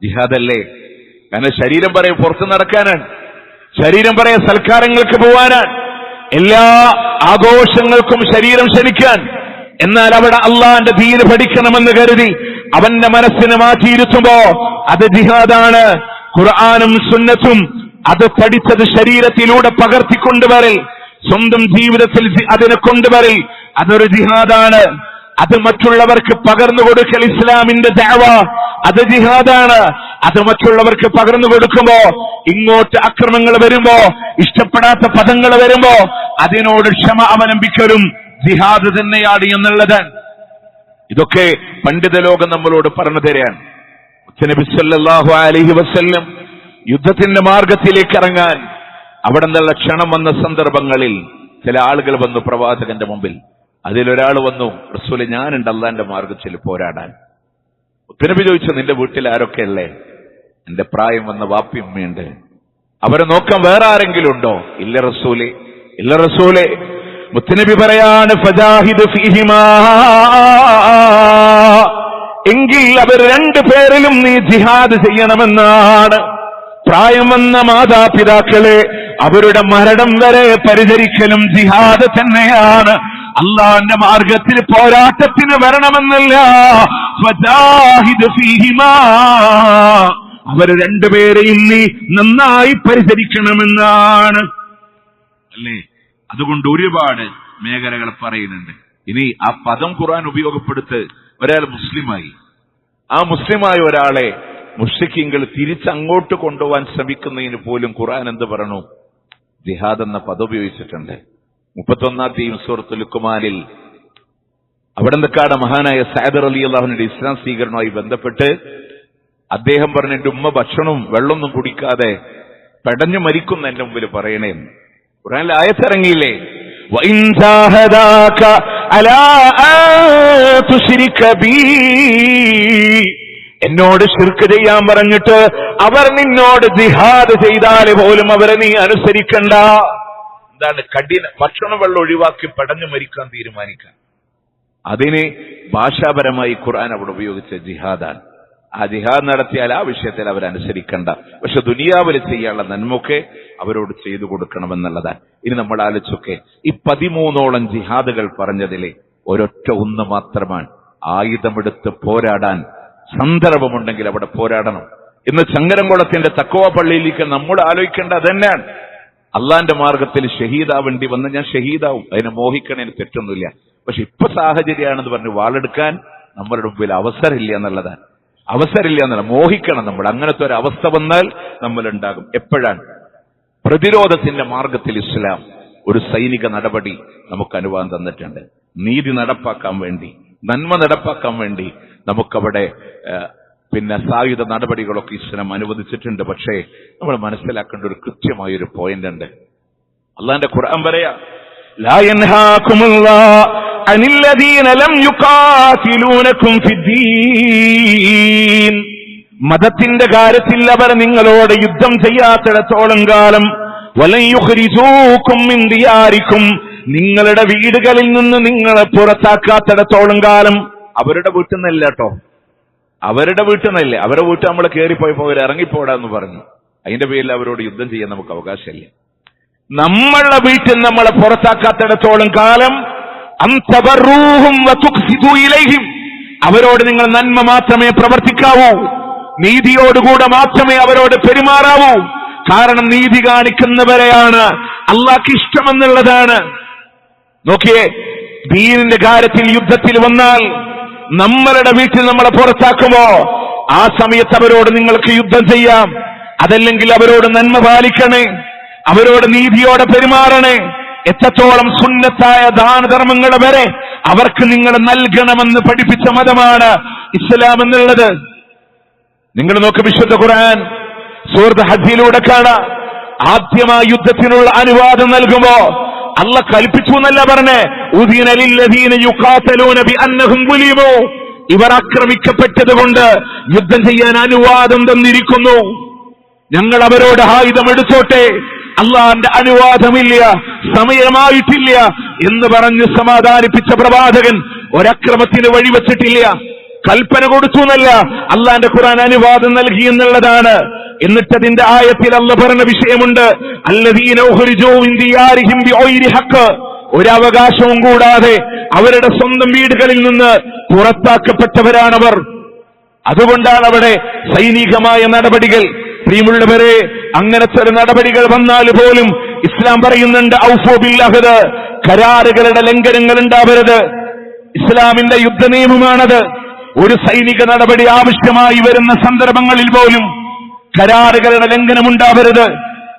ജിഹാദല്ലേ? കാരണം ശരീരം പറയും പുറത്തു നടക്കാനാണ്, ശരീരം പറയാൻ സൽക്കാരങ്ങൾക്ക് പോവാനാണ്, എല്ലാ ആഘോഷങ്ങൾക്കും ശരീരം ക്ഷണിക്കാൻ. എന്നാൽ അവിടെ അള്ളാന്റെ ദീന് പഠിക്കണമെന്ന് കരുതി അവന്റെ മനസ്സിനെ മാറ്റിയിരുത്തുമ്പോ അത് ജിഹാദാണ്. ഖുർആനും സുന്നത്തും അത് പഠിച്ചത് ശരീരത്തിലൂടെ പകർത്തിക്കൊണ്ടുവരൽ, സ്വന്തം ജീവിതത്തിൽ അതിനെ കൊണ്ടുവരൽ, അതൊരു ജിഹാദാണ്. അത് മറ്റുള്ളവർക്ക് പകർന്നു കൊടുക്കൽ, ഇസ്ലാമിന്റെ ദഅവ, അത് ജിഹാദാണ്. അത് മറ്റുള്ളവർക്ക് പകർന്നു കൊടുക്കുമ്പോ, ഇങ്ങോട്ട് അക്രമങ്ങൾ വരുമ്പോ, ഇഷ്ടപ്പെടാത്ത പദങ്ങൾ വരുമ്പോ അതിനോട് ക്ഷമ അവലംബിക്കലും ജിഹാദ് തന്നെയാണ് എന്നുള്ളത്. ഇതൊക്കെ പണ്ഡിത ലോകം നമ്മളോട് പറഞ്ഞു തരാൻ. നബി സല്ലല്ലാഹു അലൈഹി വസല്ലം യുദ്ധത്തിന്റെ മാർഗത്തിലേക്ക് ഇറങ്ങാൻ അവിടെ നിന്നുള്ള ക്ഷണം വന്ന സന്ദർഭങ്ങളിൽ ചില ആളുകൾ വന്നു പ്രവാചകന്റെ മുമ്പിൽ. അതിലൊരാൾ വന്നു, റസൂലെ, ഞാനുണ്ട് അള്ളാന്റെ മാർഗത്തിൽ പോരാടാൻ. നബി ചോദിച്ചു, നിന്റെ വീട്ടിൽ ആരൊക്കെ ഉള്ളേ? എന്റെ പ്രായം വന്ന വാപ്പി ഉമ്മയുണ്ട്. അവരെ നോക്കാൻ വേറെ ആരെങ്കിലും ഉണ്ടോ? ഇല്ല റസൂലെ, ഇല്ല റസൂലെ. മുത്തുനബി പറയാണ്, ഫജാഹിദ് ഫീഹിമാ, എങ്കിൽ അവർ രണ്ടു പേരിലും നീ ജിഹാദ് ചെയ്യണമെന്നാണ്. പ്രായം വന്ന മാതാപിതാക്കളെ അവരുടെ മരണം വരെ പരിചരിക്കലും ജിഹാദ് തന്നെയാണ്. അള്ളാന്റെ മാർഗത്തിൽ പോരാട്ടത്തിന് വരണമെന്നല്ല, ഫജാഹിദ് ഫീഹിമാ, അവർ രണ്ടുപേരെയും നീ നന്നായി പരിചരിക്കണമെന്നാണ്. അല്ലേ? അതുകൊണ്ട് ഒരുപാട് മേഖലകൾ പറയുന്നുണ്ട്. ഇനി ആ പദം ഖുർആൻ ഉപയോഗപ്പെടുത്ത് ഒരാൾ മുസ്ലിമായി. ആ മുസ്ലിമായ ഒരാളെ മുശ്രിക്കീങ്ങൾ തിരിച്ചങ്ങോട്ട് കൊണ്ടുപോകാൻ ശ്രമിക്കുന്നതിന് പോലും ഖുർആൻ എന്ത് പറഞ്ഞു? ജിഹാദ് എന്ന പദം ഉപയോഗിച്ചിട്ടുണ്ട്. 31-ാം സൂറത്തുൽ ലുഖ്മാനിൽ അവിടെ നിൽക്കാട് മഹാനായ സഅദ് റളിയല്ലാഹു അൻഹുവിന്റെ ഇസ്ലാം സ്വീകരണവുമായി ബന്ധപ്പെട്ട് അദ്ദേഹം പറഞ്ഞു, എന്റെ ഉമ്മ ഭക്ഷണവും വെള്ളമൊന്നും കുടിക്കാതെ പെടഞ്ഞു മരിക്കുന്ന എന്റെ മുമ്പിൽ പറയണേ. ഖുർആനിൽ ആയത്തിറങ്ങിയില്ലേ, വഇൻ ജാഹദാക അലാ അൻ തുശ്രിക ബി, എന്നോട് ശിർക്ക് ചെയ്യാൻ പറഞ്ഞിട്ട് അവർ നിന്നോട് ജിഹാദ് ചെയ്താൽ പോലും അവരെ നീ അനുസരിക്കണ്ട. എന്താണ്? കഠിന ഭക്ഷണം വെള്ളം ഒഴിവാക്കി പെടഞ്ഞു മരിക്കാൻ തീരുമാനിക്കാൻ. അതിന് ഭാഷാപരമായി ഖുർആൻ അവിടെ ഉപയോഗിച്ച ജിഹാദാണ്. ആ ജിഹാദ് നടത്തിയാൽ ആ വിഷയത്തിൽ അവരനുസരിക്കണ്ട. പക്ഷെ ദുനിയാവിൽ ചെയ്യാനുള്ള നന്മൊക്കെ അവരോട് ചെയ്തു കൊടുക്കണമെന്നുള്ളതാണ്. ഇനി നമ്മൾ ആലോചിച്ചൊക്കെ ഈ 13ഓളം ജിഹാദുകൾ പറഞ്ഞതിലെ ഒരൊറ്റ ഒന്ന് മാത്രമാണ് ആയുധമെടുത്ത് പോരാടാൻ സന്ദർഭമുണ്ടെങ്കിൽ അവിടെ പോരാടണം. ഇന്ന് ചങ്ങരംകുളത്തിന്റെ തഖ്വ പള്ളിയിലേക്ക് നമ്മൾ ആലോചിക്കേണ്ട അതന്നെയാണ്. അള്ളാന്റെ മാർഗത്തിൽ ഷഹീദാവേണ്ടി വന്ന് ഞാൻ ഷഹീദാവും, അതിനെ മോഹിക്കണേന് തെറ്റൊന്നുമില്ല. പക്ഷെ ഇപ്പൊ സാഹചര്യമാണെന്ന് പറഞ്ഞ് വാളെടുക്കാൻ നമ്മുടെ മുമ്പിൽ അവസരമില്ല എന്നുള്ളതാണ്. അവസരമില്ല എന്നല്ല, മോഹിക്കണം നമ്മൾ. അങ്ങനത്തെ ഒരു അവസ്ഥ വന്നാൽ നമ്മൾ ഉണ്ടാകും. എപ്പോഴാണ്? പ്രതിരോധത്തിന്റെ മാർഗത്തിൽ ഇസ്ലാം ഒരു സൈനിക നടപടി നമുക്ക് അനുവാദം തന്നിട്ടുണ്ട്. നീതി നടപ്പാക്കാൻ വേണ്ടി, നന്മ നടപ്പാക്കാൻ വേണ്ടി നമുക്കവിടെ സായുധ നടപടികളൊക്കെ ഇസ്ലാം അനുവദിച്ചിട്ടുണ്ട്. പക്ഷേ നമ്മൾ മനസ്സിലാക്കേണ്ട ഒരു കൃത്യമായൊരു പോയിന്റ് ഉണ്ട്. അള്ളാന്റെ ഖുർആൻ പറയാ, ലാ യൻഹാകുമുല്ലാഹു അനില്ലദീന ലം യുഖാതിലൂനകും ഫിദ്ദീൻ, മതത്തിന്റെ കാര്യത്തിൽ അവർ നിങ്ങളോട് യുദ്ധം ചെയ്യാത്തിടത്തോളം കാലം, വലൻ യുഖ്രിജൂകും മിൻ ദിയാരിക്കും, നിങ്ങളുടെ വീടുകളിൽ നിന്ന് നിങ്ങളെ പുറത്താക്കാത്തിടത്തോളം കാലം. അവരുടെ വീട്ടിൽ നിന്നല്ല കേട്ടോ, അവരുടെ വീട്ടിൽ നിന്നല്ല. അവരുടെ വീട്ടിൽ നമ്മൾ കയറിപ്പോയപ്പോ അവർ ഇറങ്ങിപ്പോടാന്ന് പറഞ്ഞു. അതിന്റെ പേരിൽ അവരോട് യുദ്ധം ചെയ്യാൻ നമുക്ക് അവകാശമില്ല. നമ്മളുടെ വീട്ടിൽ നമ്മളെ പുറത്താക്കാത്തിടത്തോളം കാലം അൻതബറൂഹും വതുഖ്സിതു ഇലൈഹിം, അവരോട് നിങ്ങൾ നന്മ മാത്രമേ പ്രവർത്തിക്കാവൂ, നീതിയോടുകൂടെ മാത്രമേ അവരോട് പെരുമാറാവൂ. കാരണം നീതി കാണിക്കുന്നവരെയാണ് അള്ളാഹ്ക്ക് ഇഷ്ടമെന്നുള്ളതാണ്. നോക്കിയേ, ദീനിന്റെ കാര്യത്തിൽ യുദ്ധത്തിൽ വന്നാൽ നമ്മളുടെ വീട്ടിൽ നമ്മളെ പുറത്താക്കുമോ ആ സമയത്ത് അവരോട് നിങ്ങൾക്ക് യുദ്ധം ചെയ്യാം. അതല്ലെങ്കിൽ അവരോട് നന്മ പാലിക്കണേ, അവരോട് നീതിയോടെ പെരുമാറണേ. എത്രത്തോളം സുന്നത്തായ ദാനധർമ്മങ്ങൾ വരെ അവർക്ക് നിങ്ങൾ നൽകണമെന്ന് പഠിപ്പിച്ച മതമാണ് ഇസ്ലാം എന്നുള്ളത്. നിങ്ങൾ നോക്ക്, വിശുദ്ധ ഖുർആൻ സൂറത്ത് ഹജ്ജിലൂടെ കാണാം. ആദ്യമായി യുദ്ധത്തിനുള്ള അനുവാദം നൽകുമ്പോ അള്ളാഹ് കൽപ്പിച്ചു എന്നല്ല പറഞ്ഞേ, ഉദീന ലില്ലദീന യുഖാതലൂന ബിഅന്നഹും ളുലിമു, ഇവർ ആക്രമിക്കപ്പെട്ടതുകൊണ്ട് യുദ്ധം ചെയ്യാൻ അനുവാദം തന്നിരിക്കുന്നു. ഞങ്ങൾ അവരോട് ആയുധം എടുത്തോട്ടെ, അള്ളാന്റെ അനുവാദമില്ല, സമയമായിട്ടില്ല എന്ന് പറഞ്ഞ് സമാധാനിപ്പിച്ച പ്രവാചകൻ ഒരക്രമത്തിന് വഴിവെച്ചിട്ടില്ല. കൽപ്പന കൊടുത്തു എന്നല്ല, അള്ളാന്റെ ഖുർആൻ അനുവാദം നൽകി എന്നുള്ളതാണ്. എന്നിട്ടതിന്റെ ആയത്തിൽ അള്ളാഹ് പറഞ്ഞ വിഷയമുണ്ട്, അല്ലദീന ഉഖ്രിജൂ മിൻ ദിയാരിഹിം ബിഗൈരി ഹഖ്, ഒരവകാശവും കൂടാതെ അവരുടെ സ്വന്തം വീടുകളിൽ നിന്ന് പുറത്താക്കപ്പെട്ടവരാണവർ. അതുകൊണ്ടാണ് അവിടെ സൈനികമായ നടപടികൾ. പ്രിയമുള്ളവരെ, അങ്ങനത്തെ ഒരു നടപടികൾ വന്നാൽ പോലും ഇസ്ലാം പറയുന്നുണ്ട്, ഔഫൂ ബിൽ അഹ്ദ്, കരാറുകളുടെ ലംഘനങ്ങൾ ഉണ്ടാവരുത്. ഇസ്ലാമിന്റെ യുദ്ധ നിയമമാണത്. ഒരു സൈനിക നടപടി ആവശ്യമായി വരുന്ന സന്ദർഭങ്ങളിൽ പോലും കരാറുകളുടെ ലംഘനം ഉണ്ടാവരുത്.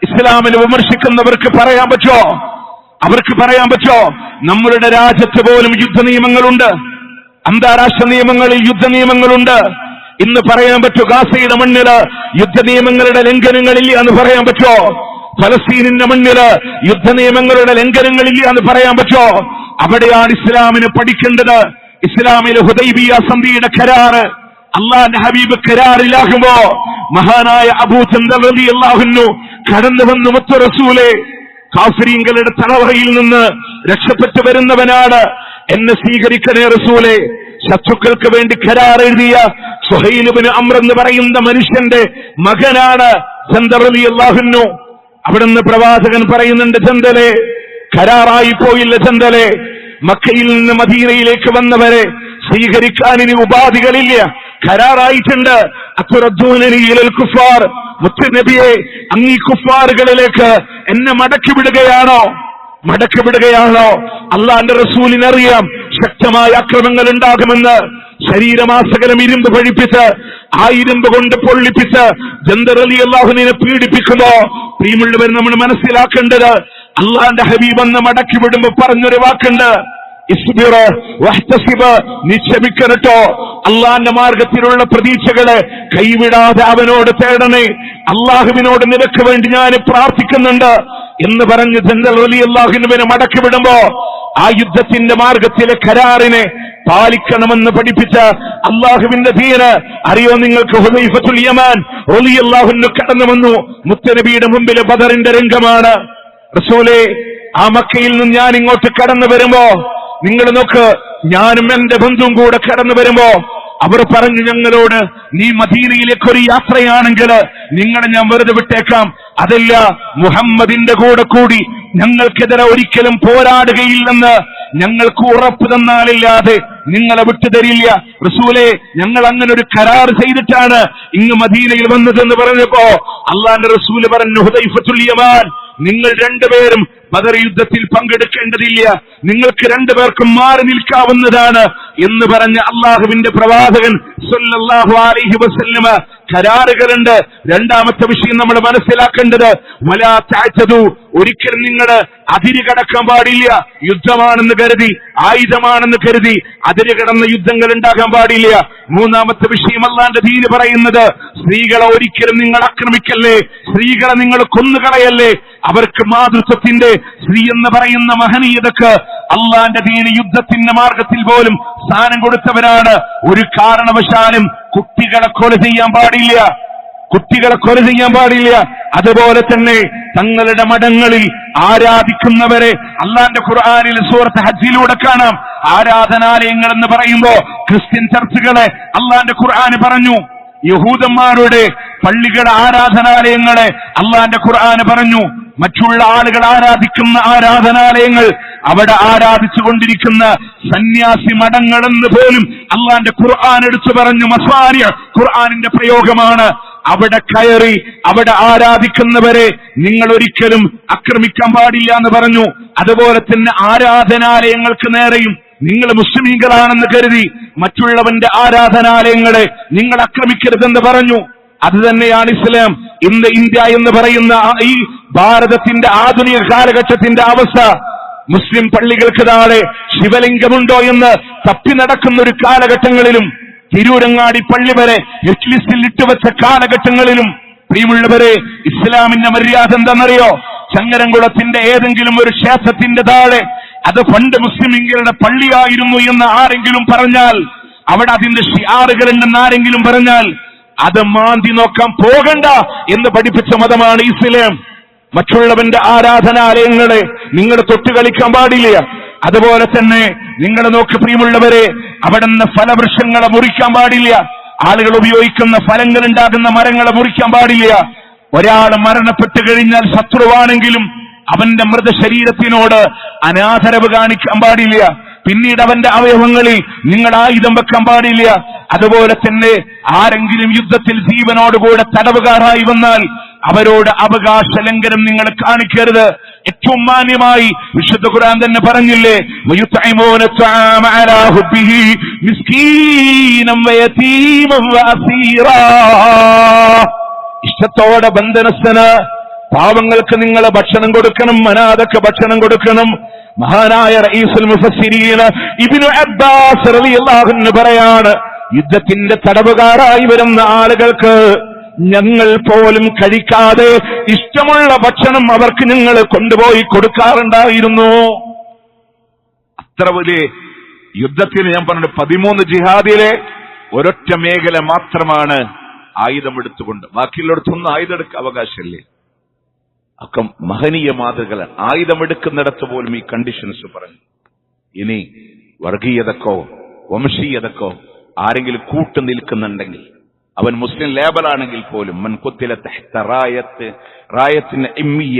ഇസ്ലാമിൽ വിമർശിക്കുന്നവർക്ക് പറയാൻ പറ്റോ? അവർക്ക് പറയാൻ പറ്റോ? നമ്മളുടെ രാജ്യത്ത് പോലും യുദ്ധ നിയമങ്ങളുണ്ട്, അന്താരാഷ്ട്ര നിയമങ്ങളിൽ യുദ്ധ നിയമങ്ങളുണ്ട്. ഇന്ന് പറയാൻ പറ്റോ ഗാസയുടെ മണ്ണില് യുദ്ധ നിയമങ്ങളുടെ ലംഘനങ്ങളില്ല എന്ന് പറയാൻ പറ്റോ? ഫലസ്തീനിന്റെ മണ്ണില് യുദ്ധ നിയമങ്ങളുടെ ലംഘനങ്ങളില്ല എന്ന് പറയാൻ പറ്റോ? അവിടെയാണ് ഇസ്ലാമിന് പഠിക്കേണ്ടത്. ഇസ്ലാമിലെ ഹുദൈബിയ സന്ധിയുടെ കരാറ് അള്ളാന്റെ ഹബീബ് കരാറിലാകുമ്പോ മഹാനായ അബൂ ജന്ദൽ റളിയല്ലാഹു അൻഹു കടന്നു വന്നു, മുത്ത് റസൂലേ, കാഫിരീങ്ങളുടെ തലവറയിൽ നിന്ന് രക്ഷപ്പെട്ടു വരുന്നവനാണ്, എന്നെ സ്വീകരിക്കണേ റസൂലേ. ശത്രുക്കൾക്ക് വേണ്ടി കരാർ എഴുതിയ സുഹൈൽ ഇബ്നു അംർ എന്ന് പറയുന്ന മനുഷ്യന്റെ മകനാണ് ജന്ദൽ റളിയല്ലാഹു അൻഹു. അവിടുന്ന് പ്രവാചകൻ പറയുന്നുണ്ട്, ജന്ദലെ, കരാറായി പോയില്ല ജന്ദലെ, മക്കയിൽ നിന്ന് മദീനയിലേക്ക് വന്നവരെ സ്വീകരിക്കാൻ ഇനി ഉപാധികളില്ല, കരാറായിട്ടുണ്ട്. അത്തുറദ്ദൂനനി ഇലൽ കുഫാർ, മുത്തുനബിയെ, അങ്ങീ കുഫാറുകളിലേക്ക് എന്നെ മടക്കി വിടുകയാണോ? മടക്കി വിടുകയാണോ? അള്ളാന്റെ റസൂലിനറിയാം ശക്തമായ അക്രമങ്ങൾ ഉണ്ടാകുമെന്ന്. ശരീരമാസകലം ഇരുമ്പ് കഴിപ്പിച്ച് ആ ഇരുമ്പ് കൊണ്ട് പൊള്ളിപ്പിച്ച് ജന്തർ റളിയല്ലാഹുവിനെ പീഡിപ്പിക്കുമ്പോ പ്രിയമുള്ളവർ നമ്മൾ മനസ്സിലാക്കേണ്ടത് അള്ളാന്റെ ഹബീബ് എന്ന് മടക്കി വിടുമ്പോ പറഞ്ഞൊരു വാക്കുണ്ട്, ഇസ്ബിർ വഹ്തസിബ്, നീ ക്ഷമിക്കണട്ടോ, അള്ളാന്റെ മാർഗത്തിലുള്ള പ്രതീക്ഷകളെ കൈവിടാതെ അവനോട് തേടണേ, അള്ളാഹുവിനോട് നിനക്ക് വേണ്ടി ഞാൻ പ്രാർത്ഥിക്കുന്നുണ്ട് എന്ന് പറഞ്ഞ് ജനറൽ റളിയല്ലാഹുവിനെ മടക്കി വിടുമ്പോ ആ യുദ്ധത്തിന്റെ മാർഗത്തിലെ കരാറിനെ പാലിക്കണമെന്ന് പഠിപ്പിച്ച അള്ളാഹുവിന്റെ ദീന് അറിയോ നിങ്ങൾക്ക്? ഹുദൈഫത്തുൽ യമാൻ റളിയല്ലാഹു അൻഹു കടന്നു വന്നു. മുത്തനബിയുടെ മുമ്പിൽ ബദറിന്റെ രംഗമാണ്. റസൂലേ, ആ മക്കയിൽ നിന്ന് ഞാൻ ഇങ്ങോട്ട് കടന്നു വരുമ്പോ നിങ്ങൾ നോക്ക്, ഞാനും എന്റെ ബന്ധുവും കൂടെ കടന്നു വരുമ്പോ അവർ പറഞ്ഞു ഞങ്ങളോട്, നീ മദീനയിലേക്ക് ഒരു യാത്രയാണെങ്കിൽ നിങ്ങളെ ഞാൻ വെറുതെ വിട്ടേക്കാം, അതല്ല മുഹമ്മദിന്റെ കൂടെ കൂടി ഞങ്ങൾക്കെതിരെ ഒരിക്കലും പോരാടുകയില്ലെന്ന് ഞങ്ങൾക്ക് ഉറപ്പ് തന്നാലില്ലാതെ നിങ്ങളെ വിട്ടുതരില്ല. റസൂലേ, ഞങ്ങൾ അങ്ങനെ ഒരു കരാർ ചെയ്തിട്ടാണ് ഇങ്ങ് മദീനയിൽ വന്നതെന്ന് പറഞ്ഞപ്പോ അള്ളാന്റെ റസൂല് പറഞ്ഞു, ഹുദൈഫത്തുൽ യമാൻ, നിങ്ങൾ രണ്ടുപേരും ബദർ യുദ്ധത്തിൽ പങ്കെടുക്കേണ്ടതില്ല, നിങ്ങൾക്ക് രണ്ടുപേർക്കും മാറി നിൽക്കാവുന്നതാണ് എന്ന് പറഞ്ഞ അള്ളാഹുവിന്റെ പ്രവാചകൻ സല്ലല്ലാഹു അലൈഹി വസല്ലമ കരാറുകളുണ്ട്. രണ്ടാമത്തെ വിഷയം നമ്മൾ മനസ്സിലാക്കേണ്ടത്, വലാ തഅതദു, ഒരിക്കലും നിങ്ങൾ അതിര് കടക്കാൻ പാടില്ല. യുദ്ധമാണെന്ന് കരുതി, ആയുധമാണെന്ന് കരുതി അതിര് കടന്ന യുദ്ധങ്ങൾ ഉണ്ടാകാൻ പാടില്ല. മൂന്നാമത്തെ വിഷയം അല്ലാഹുവിന്റെ ദീൻ പറയുന്നത്, സ്ത്രീകളെ ഒരിക്കലും നിങ്ങൾ ആക്രമിക്കല്ലേ, സ്ത്രീകളെ നിങ്ങൾ കൊന്നുകളയല്ലേ. അവർക്ക് മാതൃത്വത്തിന്റെ, സ്ത്രീ എന്ന് പറയുന്ന മഹനീയതക്ക് അള്ളാന്റെ ദീൻ യുദ്ധത്തിന്റെ മാർഗത്തിൽ പോലും സ്ഥാനം കൊടുത്തവരാണ്. ഒരു കാരണവശാലും കുട്ടികളെ കൊല ചെയ്യാൻ പാടില്ല, കുട്ടികളെ കൊല ചെയ്യാൻ പാടില്ല. അതുപോലെ തന്നെ തങ്ങളുടെ മഠങ്ങളിൽ ആരാധിക്കുന്നവരെ അള്ളാന്റെ ഖുർആനിൽ സൂറത്ത് ഹജ്ജിലൂടെ കാണാം. ആരാധനാലയങ്ങൾ എന്ന് പറയുമ്പോ ക്രിസ്ത്യൻ ചർച്ചുകളെ അള്ളാന്റെ ഖുർആന് പറഞ്ഞു, യഹൂദന്മാരുടെ പള്ളികളുടെ ആരാധനാലയങ്ങളെ അള്ളാന്റെ ഖുർആന് പറഞ്ഞു. മറ്റുള്ള ആളുകൾ ആരാധിക്കുന്ന ആരാധനാലയങ്ങൾ, അവിടെ ആരാധിച്ചുകൊണ്ടിരിക്കുന്ന സന്യാസി മഠങ്ങളെന്ന് പോലും അള്ളാന്റെ ഖുർആൻ എടുത്തു പറഞ്ഞു. മസ്വാരിയ ഖുർആനിന്റെ പ്രയോഗമാണ്. അവിടെ കയറി അവിടെ ആരാധിക്കുന്നവരെ നിങ്ങൾ ഒരിക്കലും ആക്രമിക്കാൻ പാടില്ല എന്ന് പറഞ്ഞു. അതുപോലെ തന്നെ ആരാധനാലയങ്ങൾക്ക് നേരെയും നിങ്ങൾ മുസ്ലിമീങ്ങളാണെന്ന് കരുതി മറ്റുള്ളവന്റെ ആരാധനാലയങ്ങളെ നിങ്ങൾ ആക്രമിക്കരുതെന്ന് പറഞ്ഞു. അത് തന്നെയാണ് ഇസ്ലാം. ഇന്ന് ഇന്ത്യ എന്ന് പറയുന്ന ഈ ഭാരതത്തിന്റെ ആധുനിക കാലഘട്ടത്തിന്റെ അവസ്ഥ. മുസ്ലിം പള്ളികൾക്ക് താഴെ ശിവലിംഗമുണ്ടോ എന്ന് തപ്പി നടക്കുന്ന ഒരു കാലഘട്ടങ്ങളിലും, തിരൂരങ്ങാടി പള്ളി വരെ ഹിറ്റ് ലിസ്റ്റിൽ ഇട്ടുവെച്ച കാലഘട്ടങ്ങളിലും, പ്രിയമുള്ളവരെ, ഇസ്ലാമിന്റെ മര്യാദ എന്താണെന്നറിയോ? ചങ്ങരംകുളത്തിന്റെ ഏതെങ്കിലും ഒരു ക്ഷേത്രത്തിന്റെ താഴെ അത് പണ്ട് മുസ്ലിംകളുടെ പള്ളിയായിരുന്നു എന്ന് ആരെങ്കിലും പറഞ്ഞാൽ, അവിടെ അതിന്റെ ഷിയാറുകളുണ്ടെന്ന് ആരെങ്കിലും പറഞ്ഞാൽ, അത് മാന്തി നോക്കാൻ പോകണ്ട എന്ന് പഠിപ്പിച്ച മതമാണ് ഇസ്ലാം. മറ്റുള്ളവന്റെ ആരാധനാലയങ്ങളെ നിങ്ങൾ തൊട്ടുകളിക്കാൻ പാടില്ല. അതുപോലെ തന്നെ നിങ്ങൾ നോക്ക് പ്രിയമുള്ളവരെ, അവിടെ നിന്ന് ഫലവൃക്ഷങ്ങളെ മുറിക്കാൻ പാടില്ല. ആളുകൾ ഉപയോഗിക്കുന്ന ഫലങ്ങൾ ഉണ്ടാകുന്ന മരങ്ങളെ മുറിക്കാൻ പാടില്ല. ഒരാൾ മരണപ്പെട്ടു കഴിഞ്ഞാൽ ശത്രുവാണെങ്കിലും അവന്റെ മൃതശരീരത്തിനോട് അനാദരവ് കാണിക്കാൻ പാടില്ല. പിന്നീട് അവന്റെ അവയവങ്ങളിൽ നിങ്ങൾ ആയുധം വെക്കാൻ പാടില്ല. അതുപോലെ തന്നെ ആരെങ്കിലും യുദ്ധത്തിൽ ജീവനോടുകൂടെ തടവുകാരായി വന്നാൽ അവരോട് അവകാശ ലംഘനം നിങ്ങൾ കാണിക്കരുത്. ഏറ്റവും മാന്യമായി വിശുദ്ധ ഖുർആൻ തന്നെ പറഞ്ഞില്ലേ, വയുത്ഇമൂന തആമ അലാ ഹുബ്ബിഹി മിസ്കീനം വയതീമൻ വഅസീറാ. ഇഷ്ടത്തോടെ ബന്ധനസ്ഥന് പാവങ്ങൾക്ക് നിങ്ങൾ ഭക്ഷണം കൊടുക്കണം, അനാഥക്ക് ഭക്ഷണം കൊടുക്കണം. മഹാനായ റഈസുൽ മുഫസ്സിരീൻ ഇബ്നു അബ്ബാസ് റളിയല്ലാഹു അൻഹു പറയാണ്, യുദ്ധത്തിന്റെ തടവുകാരായി വരുന്ന ആളുകൾക്ക് ഞങ്ങൾ പോലും കഴിക്കാതെ ഇഷ്ടമുള്ള ഭക്ഷണം അവർക്ക് ഞങ്ങൾ കൊണ്ടുപോയി കൊടുക്കാറുണ്ടായിരുന്നു. അത്ര വലിയ യുദ്ധത്തിന് ഞാൻ പറഞ്ഞു 13 ജിഹാദിലെ ഒരൊറ്റ മേഖല മാത്രമാണ് ആയുധമെടുത്തുകൊണ്ട്, ബാക്കിയുള്ളിടത്തൊന്നും ആയുധം എടുക്കാൻ അവകാശമില്ലേ. ഒക്കെ മഹനീയ മാതൃകളാണ്. ആയുധമെടുക്കുന്നിടത്ത് പോലും ഈ കണ്ടീഷൻസ് പറഞ്ഞു. ഇനി വർഗീയതക്കോ വംശീയതക്കോ ആരെങ്കിലും കൂട്ടു നിൽക്കുന്നുണ്ടെങ്കിൽ, അവൻ മുസ്ലിം ലേബലാണെങ്കിൽ പോലും, മൻ ഖുത്തില തഹ്ത റായത്തിന് ഇമ്മിയ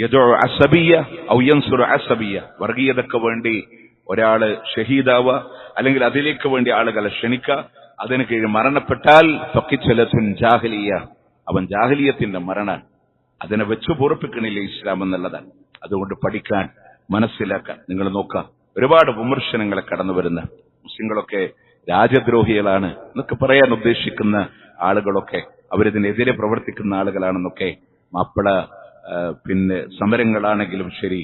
യദഉ അസബിയ ഔ യൻസുറു അസബിയ, വർഗീയതക്ക് വേണ്ടി ഒരാള് ഷഹീദാവുക, അല്ലെങ്കിൽ അതിലേക്ക് വേണ്ടി ആളുകളെ ക്ഷണിക്കുക, അതിന് കീഴിൽ മരണപ്പെട്ടാൽ ഫഖിച്ചലത്തുൻ ജാഹിലിയ, അവൻ ജാഹിലിയത്തിന്റെ മരണം. അതിനെ വെച്ചു പൊറുപ്പിക്കണില്ല ഇസ്ലാം എന്നുള്ളതാണ്. അതുകൊണ്ട് പഠിക്കാൻ, മനസ്സിലാക്കാൻ നിങ്ങൾ നോക്കാം. ഒരുപാട് വിമർശനങ്ങളെ കടന്നു വരുന്ന മുസ്ലിങ്ങളൊക്കെ രാജ്യദ്രോഹികളാണ് എന്നൊക്കെ പറയാൻ ഉദ്ദേശിക്കുന്ന ആളുകളൊക്കെ അവരിതിനെതിരെ പ്രവർത്തിക്കുന്ന ആളുകളാണെന്നൊക്കെ മാപ്പിള സമരങ്ങളാണെങ്കിലും ശരി,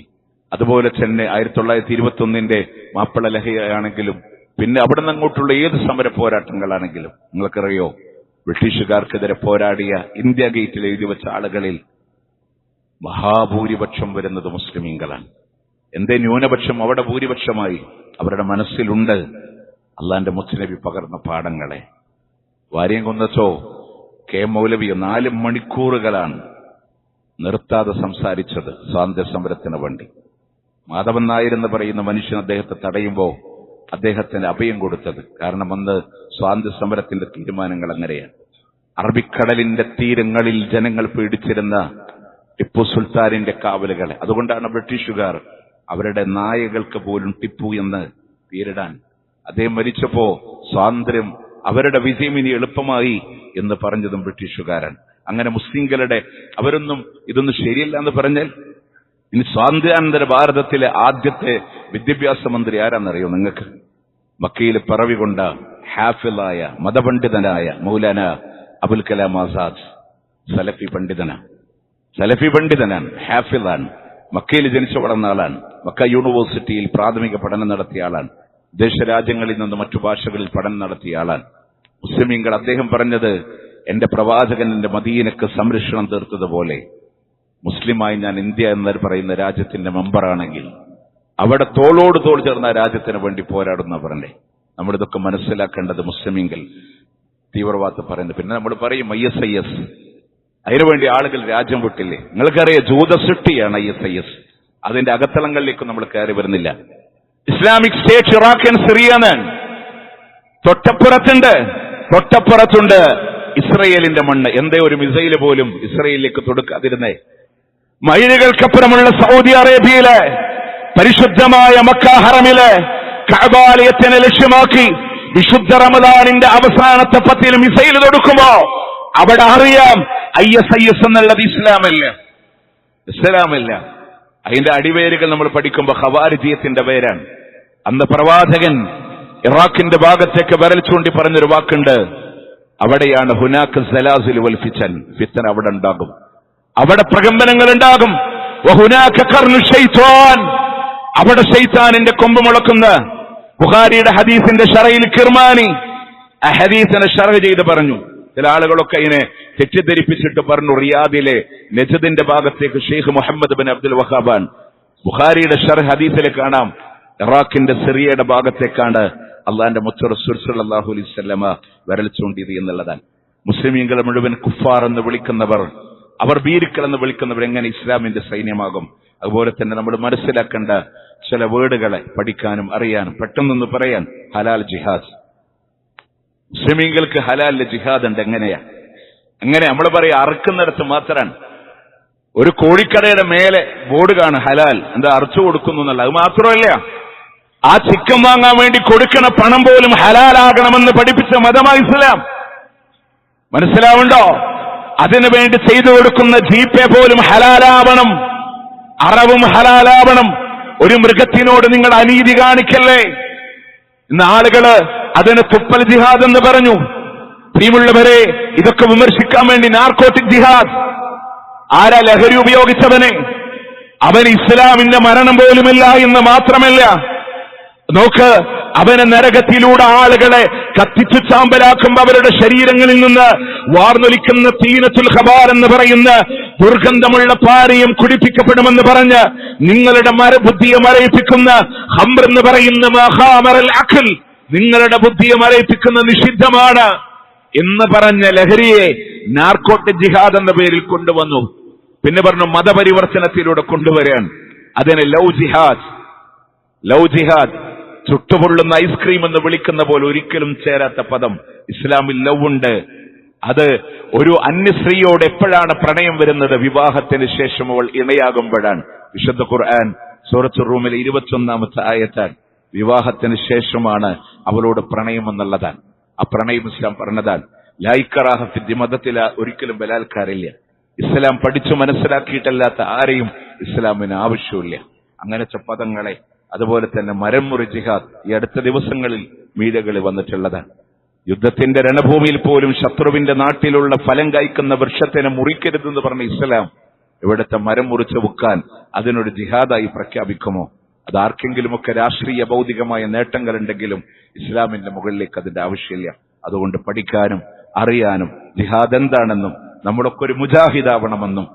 അതുപോലെ തന്നെ 1921 മാപ്പിള ലഹരിയാണെങ്കിലും പിന്നെ അവിടെ നിന്ന് അങ്ങോട്ടുള്ള ഏത് സമര പോരാട്ടങ്ങളാണെങ്കിലും നിങ്ങൾക്കറിയോ, ബ്രിട്ടീഷുകാർക്കെതിരെ പോരാടിയ ഇന്ത്യ ഗേറ്റിൽ എഴുതി വെച്ച ആളുകളിൽ മഹാഭൂരിപക്ഷം വരുന്നത് മുസ്ലിമീങ്ങളാണ്. എന്തേ ന്യൂനപക്ഷം അവിടെ ഭൂരിപക്ഷമായി? അവരുടെ മനസ്സിലുണ്ട് അള്ളാന്റെ മുസ്ലിനബി പകർന്ന പാഠങ്ങളെ. വാര്യംകുന്നത്തോ കെ മൗലവി 4 മണിക്കൂറുകളാണ് നിർത്താതെ സംസാരിച്ചത് സ്വാതന്ത്ര്യ സമരത്തിന് വേണ്ടി. മാധവൻ നായർ എന്ന് പറയുന്ന മനുഷ്യൻ അദ്ദേഹത്തെ തടയുമ്പോൾ അദ്ദേഹത്തിന് അഭയം കൊടുത്തത്. കാരണം അന്ന് സ്വാതന്ത്ര്യ സമരത്തിന്റെ തീരുമാനങ്ങൾ അങ്ങനെയാണ്. അറബിക്കടലിന്റെ തീരങ്ങളിൽ ജനങ്ങൾ പീഡിച്ചിരുന്ന ടിപ്പു സുൽത്താനിന്റെ കാവലുകളെ, അതുകൊണ്ടാണ് ബ്രിട്ടീഷുകാർ അവരുടെ നായകൾക്ക് പോലും ടിപ്പു എന്ന് പേരിടാൻ. അദ്ദേഹം മരിച്ചപ്പോ സ്വാതന്ത്ര്യം അവരുടെ വിജയം ഇനി എളുപ്പമായി എന്ന് പറഞ്ഞതും ബ്രിട്ടീഷുകാരാണ്. അങ്ങനെ മുസ്ലിംകളുടെ അവരൊന്നും ഇതൊന്നും ശരിയല്ല എന്ന് പറഞ്ഞാൽ, ഇനി സ്വാതന്ത്ര്യാനന്തര ഭാരതത്തിലെ ആദ്യത്തെ വിദ്യാഭ്യാസ മന്ത്രി ആരാന്നറിയോ നിങ്ങൾക്ക്? മക്കയിൽ പിറവി കൊണ്ട ഹാഫിളായ മതപണ്ഡിതനായ മൗലാന അബുൽ കലാം ആസാദ് സലഫി പണ്ഡിതനാണ്, ഹാഫിളാണ്. മക്കയിൽ ജനിച്ചു വളർന്ന ആളാണ്. മക്ക യൂണിവേഴ്സിറ്റിയിൽ പ്രാഥമിക പഠനം നടത്തിയ ആളാണ്. ദേശരാജ്യങ്ങളിൽ നിന്ന് മറ്റു ഭാഷകളിൽ പഠനം നടത്തിയ ആളാണ്. മുസ്ലിമീങ്ങൾ അദ്ദേഹം പറഞ്ഞത്, എന്റെ പ്രവാചകൻ എന്റെ മദീനക്ക് സംരക്ഷണം തീർത്തതുപോലെ മുസ്ലിമായി ഞാൻ ഇന്ത്യ എന്ന് പറയുന്ന രാജ്യത്തിന്റെ മെമ്പറാണെങ്കിൽ അവിടെ തോളോട് തോൾ ചേർന്ന രാജ്യത്തിന് വേണ്ടി പോരാടുന്ന പറഞ്ഞേ. നമ്മളിതൊക്കെ മനസ്സിലാക്കേണ്ടത് മുസ്ലിമീങ്ങൾ തീവ്രവാദം പറയുന്നത്. പിന്നെ നമ്മൾ പറയും ISIS, അതിനുവേണ്ടി ആളുകൾ രാജ്യം വിട്ടില്ലേ? നിങ്ങൾക്കറിയാം ജൂതസൃഷ്ടിയാണ് ISIS. അതിന്റെ അകത്തളങ്ങളിലേക്ക് നമ്മൾ കയറി വരുന്നില്ല. Islamic State Iraq and Syria തൊട്ടപ്പുറത്തുണ്ട് ഇസ്രയേലിന്റെ മണ്ണ്. എന്തേ ഒരു മിസൈല് പോലും ഇസ്രയേലിലേക്ക് തൊടുക്കാതിരുന്നേ? മൈലുകൾക്കപ്പുറമുള്ള സൗദി അറേബ്യയിലെ പരിശുദ്ധമായ മക്ക ഹറമിലെ കഅബാലയത്തിനെ ലക്ഷ്യമാക്കി വിശുദ്ധ റമദാനിന്റെ അവസാനത്തെ 10 മിസൈൽ തൊടുക്കുമ്പോ അവിടെ അറിയാം ISIS എന്നുള്ളത് ഇസ്ലാമല്ല. അതിന്റെ അടിവേരുകൾ നമ്മൾ പഠിക്കുമ്പോ ഖവാരിജിയത്തിന്റെ പേരാണ്. അന്ന് പ്രവാചകൻ ഇറാഖിന്റെ ഭാഗത്തേക്ക് വിരൽ ചൂണ്ടി പറഞ്ഞൊരു വാക്കുണ്ട്, അവിടെയാണ് ഹുനാക്ക് സലാസിൽ വൽ ഫിത്തൻ അവിടെ ഉണ്ടാകും, അവിടെ പ്രകമ്പനങ്ങൾ ഉണ്ടാകും. അവിടെ ശൈത്താനിന്റെ കൊമ്പ് മുളക്കുന്ന ബുഖാരിയുടെ ഹദീസിന്റെ ഷറയിൽ കിർമാനി ആ ഹദീസിനെ ഷറഹ് ചെയ്ത് പറഞ്ഞു. ചില ആളുകളൊക്കെ ഇതിനെ തെറ്റിദ്ധരിപ്പിച്ചിട്ട് പറഞ്ഞു റിയാദിലെ നജദിന്റെ ഭാഗത്തേക്ക് ഷെയ്ഖ് മുഹമ്മദ് ബിൻ അബ്ദുൽ വഹാബാൻ. ബുഖാരിയുടെ ഷറഹ് ഹദീസിൽ കാണാം ഇറാഖിന്റെ സിറിയയുടെ ഭാഗത്തേക്കാണ് അള്ളാന്റെ മുത്ത് റസൂൽ സല്ലല്ലാഹു അലൈഹി വസല്ലമ വിരൽ ചൂണ്ടിയത് എന്നുള്ളതാണ്. മുസ്ലിമീങ്ങളെ മുഴുവൻ കുഫാർ എന്ന് വിളിക്കുന്നവർ, അവർ ഭീരുക്കൾ എന്ന് വിളിക്കുന്നവർ എങ്ങനെ ഇസ്ലാമിന്റെ സൈന്യമാകും? അതുപോലെ തന്നെ നമ്മൾ മനസ്സിലാക്കേണ്ട ചില വേർഡുകളെ പഠിക്കാനും അറിയാനും പെട്ടെന്നൊന്ന് പറയാൻ. ഹലാൽ ജിഹാദ്, മുസ്ലിമീങ്ങൾക്ക് ഹലാലിലെ ജിഹാദ് ഉണ്ട്. എങ്ങനെ നമ്മൾ പറയാ? അറുക്കുന്നിടത്ത് മാത്രമാണ്. ഒരു കോഴിക്കടയുടെ മേലെ ബോർഡ് കാണും ഹലാൽ, എന്താ അറച്ചു കൊടുക്കുന്നു എന്നല്ല. അത് മാത്രമല്ല, ആ ചിക്കൻ വാങ്ങാൻ വേണ്ടി കൊടുക്കണ പണം പോലും ഹലാലാകണമെന്ന് പഠിപ്പിച്ച മതമാണ് ഇസ്ലാം. മനസ്സിലാവുണ്ടോ? അതിനു വേണ്ടി ചെയ്തു കൊടുക്കുന്ന ജീപ്പേ പോലും ഹലാലാവണം, അറവും ഹലാലാവണം. ഒരു മൃഗത്തിനോട് നിങ്ങൾ അനീതി കാണിക്കല്ലേ. ഇന്ന് ആളുകള് അതിന് തുപ്പൽ ജിഹാദ് എന്ന് പറഞ്ഞു. പ്രിയമുള്ളവരെ, ഇതൊക്കെ വിമർശിക്കാൻ വേണ്ടി നാർക്കോട്ടിക് ജിഹാദ്. ആരാ ലഹരി ഉപയോഗിച്ചവനെ? അവൻ ഇസ്ലാമിന്റെ മരണം പോലുമില്ല എന്ന് മാത്രമല്ല, നോക്ക്, അവനെ നരകത്തിലൂടെ ആളുകളെ കത്തിച്ചു ചാമ്പലാക്കുമ്പോ അവരുടെ ശരീരങ്ങളിൽ നിന്ന് വാർന്നൊലിക്കുന്ന തീനത്തുൽ ഖബാർ എന്ന് പറയുന്ന ദുർഗന്ധമുള്ള പാനീയം കുടിപ്പിക്കപ്പെടുമെന്ന് പറഞ്ഞ് നിങ്ങളുടെ ബുദ്ധിയെ മരയിപ്പിക്കുന്ന ഹംർ എന്ന് പറയുന്ന മഹാമറൽ അഖൽ, നിങ്ങളുടെ ബുദ്ധിയെ മരയിപ്പിക്കുന്ന നിഷിദ്ധമാണ് എന്ന് പറഞ്ഞ ലഹരിയെ നാർക്കോട്ടിക് ജിഹാദ് എന്ന പേരിൽ കൊണ്ടുവന്നു. പിന്നെ പറഞ്ഞു മതപരിവർത്തനത്തിലൂടെ കൊണ്ടുവരാൻ. അതിന് ലവ് ജിഹാദ്, ചുട്ടുപൊള്ളുന്ന ഐസ്ക്രീം എന്ന് വിളിക്കുന്ന പോലെ ഒരിക്കലും ചേരാത്ത പദം. ഇസ്ലാമിൽ ലവ് ഉണ്ട്. അത് ഒരു അന്യസ്ത്രീയോട് എപ്പോഴാണ് പ്രണയം വരുന്നത്? വിവാഹത്തിന് ശേഷം അവൾ ഇണയാകുമ്പോഴാണ്. വിശുദ്ധ ഖുർആൻ സൂറത്തുർ റൂമിലെ 21-ാമത്തെ ആയത്താണ്. വിവാഹത്തിന് ശേഷമാണ് അവളോട് പ്രണയം എന്നുള്ളതാണ്. ആ പ്രണയം ഇസ്ലാം പറഞ്ഞതാണ്. ലാ ഇക്റാഹ ഫിദ്ദീൻ, മതത്തിൽ ഒരിക്കലും ബലാത്കാരമില്ല. ഇസ്ലാം പഠിച്ചു മനസ്സിലാക്കിയിട്ടല്ലാത്ത ആരെയും ഇസ്ലാമിന് ആവശ്യമില്ല. അങ്ങനത്തെ പദങ്ങളെ അതുപോലെ തന്നെ മരം മുറി ജിഹാദ് ഈ അടുത്ത ദിവസങ്ങളിൽ മീഡിയകളിൽ വന്നിട്ടുള്ളതാണ്. യുദ്ധത്തിന്റെ രണഭൂമിയിൽ പോലും ശത്രുവിന്റെ നാട്ടിലുള്ള ഫലം കായ്ക്കുന്ന വൃക്ഷത്തിനെ മുറിക്കരുതെന്ന് പറഞ്ഞ ഇസ്ലാം ഇവിടുത്തെ മരം മുറിച്ച് വിൽക്കാൻ അതിനൊരു ജിഹാദായി പ്രഖ്യാപിക്കുമോ? അത് ആർക്കെങ്കിലുമൊക്കെ രാഷ്ട്രീയ ഭൗതികമായ നേട്ടങ്ങളുണ്ടെങ്കിലും ഇസ്ലാമിന്റെ മുകളിലേക്ക് അതിന്റെ ആവശ്യമില്ല. അതുകൊണ്ട് പഠിക്കാനും അറിയാനും ജിഹാദ് എന്താണെന്നും നമ്മളൊക്കെ ഒരു മുജാഹിദാവണമെന്നും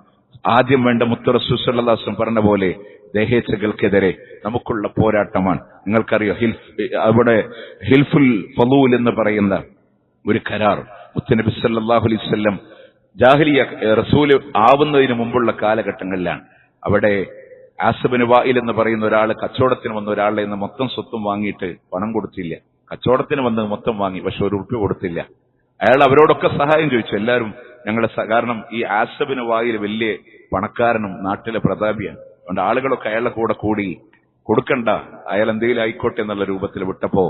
ആദ്യം വേണ്ട മുത്ത് റസൂൽ സ്വല്ലല്ലാഹു അലൈഹി വസല്ലം പറഞ്ഞ പോലെ ദേഹേച്ഛകൾക്കെതിരെ നമുക്കുള്ള പോരാട്ടമാണ്. നിങ്ങൾക്കറിയോ, അവിടെ ഹിൽഫുൽ ഫളൂൽ എന്ന് പറയുന്ന ഒരു കരാർ മുത്തുനബി സല്ലല്ലാഹു അലൈഹി വസല്ലം ജാഹിലിയ റസൂൽ ആവുന്നതിന് മുമ്പുള്ള കാലഘട്ടങ്ങളിലാണ്. അവിടെ ആസബിന് വായിൽ എന്ന് പറയുന്ന ഒരാൾ കച്ചവടത്തിന് വന്ന ഒരാളെ നിന്ന് മൊത്തം സ്വത്തും വാങ്ങിയിട്ട് പണം കൊടുത്തില്ല. കച്ചവടത്തിന് വന്ന് മൊത്തം വാങ്ങി, പക്ഷെ ഒരു ഉറുപ്പിക കൊടുത്തില്ല. അയാൾ അവരോടൊക്കെ സഹായം ചോദിച്ചു. എല്ലാവരും ഞങ്ങളെ കാരണം ഈ ആസബിന് വായിൽ വലിയ പണക്കാരനും നാട്ടിലെ പ്രതാപിയാണ്. അതുകൊണ്ട് ആളുകളൊക്കെ അയാളുടെ കൂടെ കൂടി കൊടുക്കണ്ട, അയാൾ എന്തെങ്കിലും ആയിക്കോട്ടെ എന്നുള്ള രൂപത്തിൽ വിട്ടപ്പോ